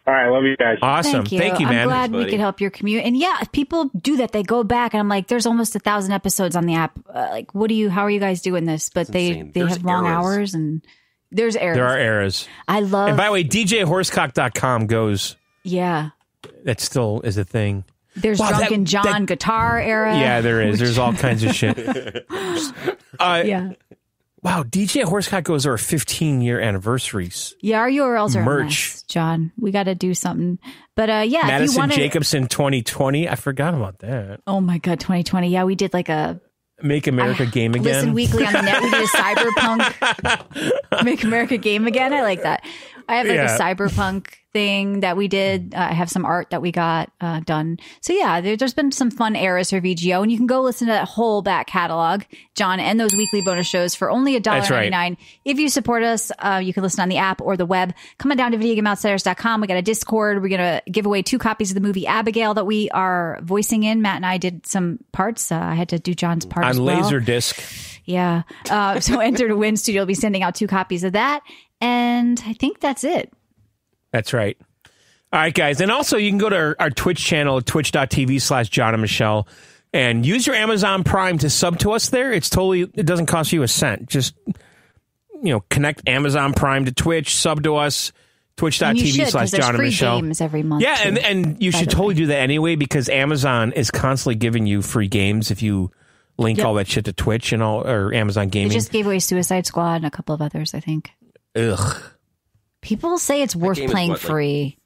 All right, love you guys. Awesome. Thank you, man. I'm glad we could help your commute. And yeah, if people do that, they go back, and I'm like, there's almost 1,000 episodes on the app. Like, how are you guys doing this? But they have long hours, and there's errors. There are errors. I love. And by the way, DJHorsecock.com goes. Yeah. That still is a thing. There's Drunken John guitar era. Yeah, there is. There's all kinds of shit. Yeah. Wow, DJ Horsecock goes our 15-year anniversaries. Yeah, our URLs are merch. A mess, John. We got to do something. But yeah, Madison if you wanna... Jacobson 2020. I forgot about that. Oh my God, 2020. Yeah, we did like a Make America Game Again. Listen weekly on the net. We did a cyberpunk Make America Game Again. I like that. I have like a cyberpunk thing that we did. I have some art that we got done. So yeah, there's been some fun eras for VGO, and you can go listen to that whole back catalog, John, and those weekly bonus shows for only $1.99. Right. If you support us, you can listen on the app or the web. Come on down to videogameoutsiders.com. We got a Discord. We're going to give away 2 copies of the movie Abigail that we are voicing in. Matt and I did some parts. I had to do John's part as well. On Laserdisc. Yeah. So enter to win. Studio will be sending out 2 copies of that. And I think that's it. That's right. All right, guys. And also, you can go to our Twitch channel, twitch.tv/John and Michelle, and use your Amazon Prime to sub to us there. It doesn't cost you a cent. Just, connect Amazon Prime to Twitch, sub to us, twitch.tv/John and Michelle. Games every month. Yeah, and you should totally do that anyway, because Amazon is constantly giving you free games if you link all that shit to Twitch and or Amazon Gaming. They just gave away Suicide Squad and a couple of others, I think. Ugh. People say it's worth playing free.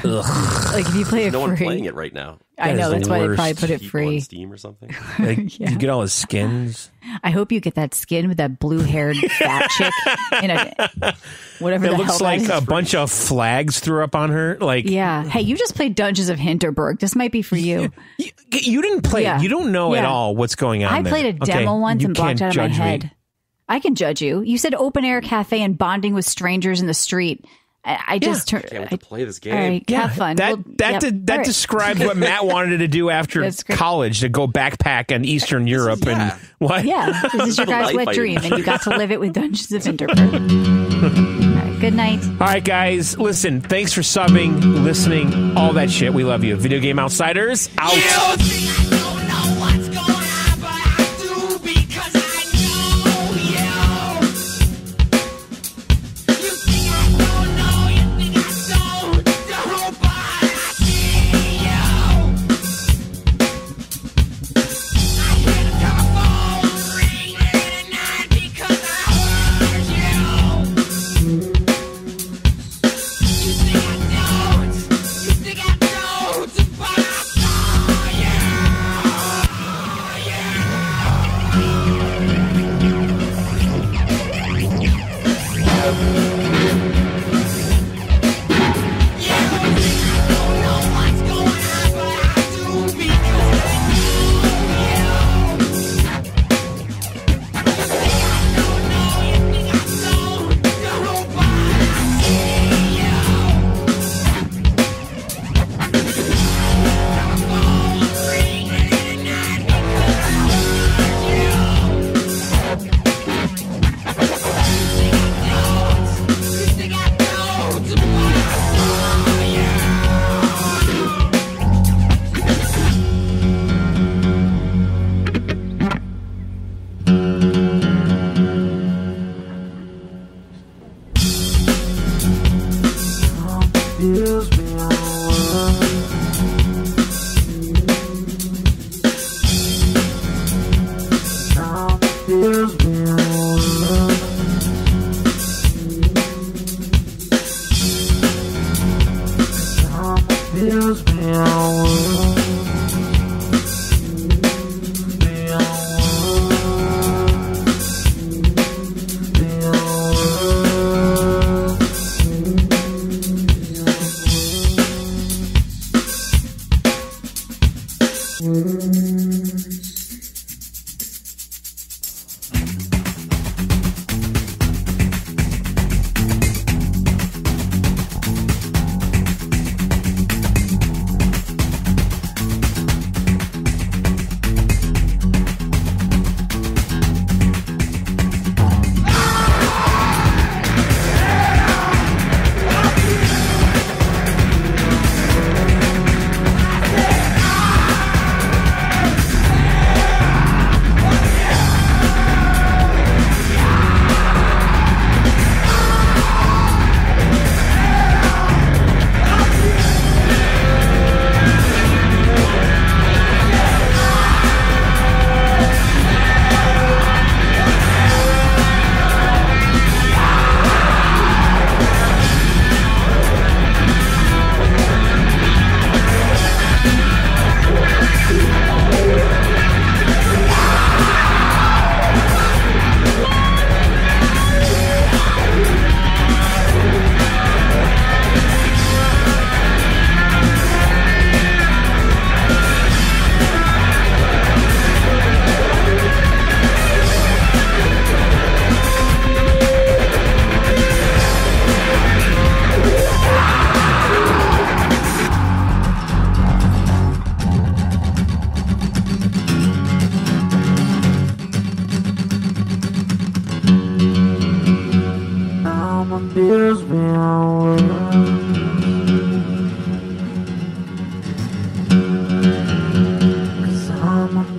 Like if you play it no free. one playing it right now. I know, that's why they probably put it free. On Steam or something. Like, you get all his skins. I hope you get that skin with that blue-haired fat chick in a whatever it the looks hell like that is. a bunch of flags threw up on her. Like, yeah. Hey, you just played Dungeons of Hinterberg. This might be for you. You didn't play it. You don't know at all what's going on. I played a demo once and blocked out of my head. Me. I can judge you. You said open air cafe and bonding with strangers in the street. I just turned. Can't wait to play this game. All right, have fun. That described what Matt wanted to do after college, to go backpack in Eastern Europe and what? Yeah, this is your guy's wet dream, and you got to live it with Dungeons of Hinterberg. All right, good night. All right, guys, listen. Thanks for subbing, listening, all that shit. We love you. Video Game Outsiders out.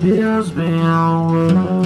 Bills been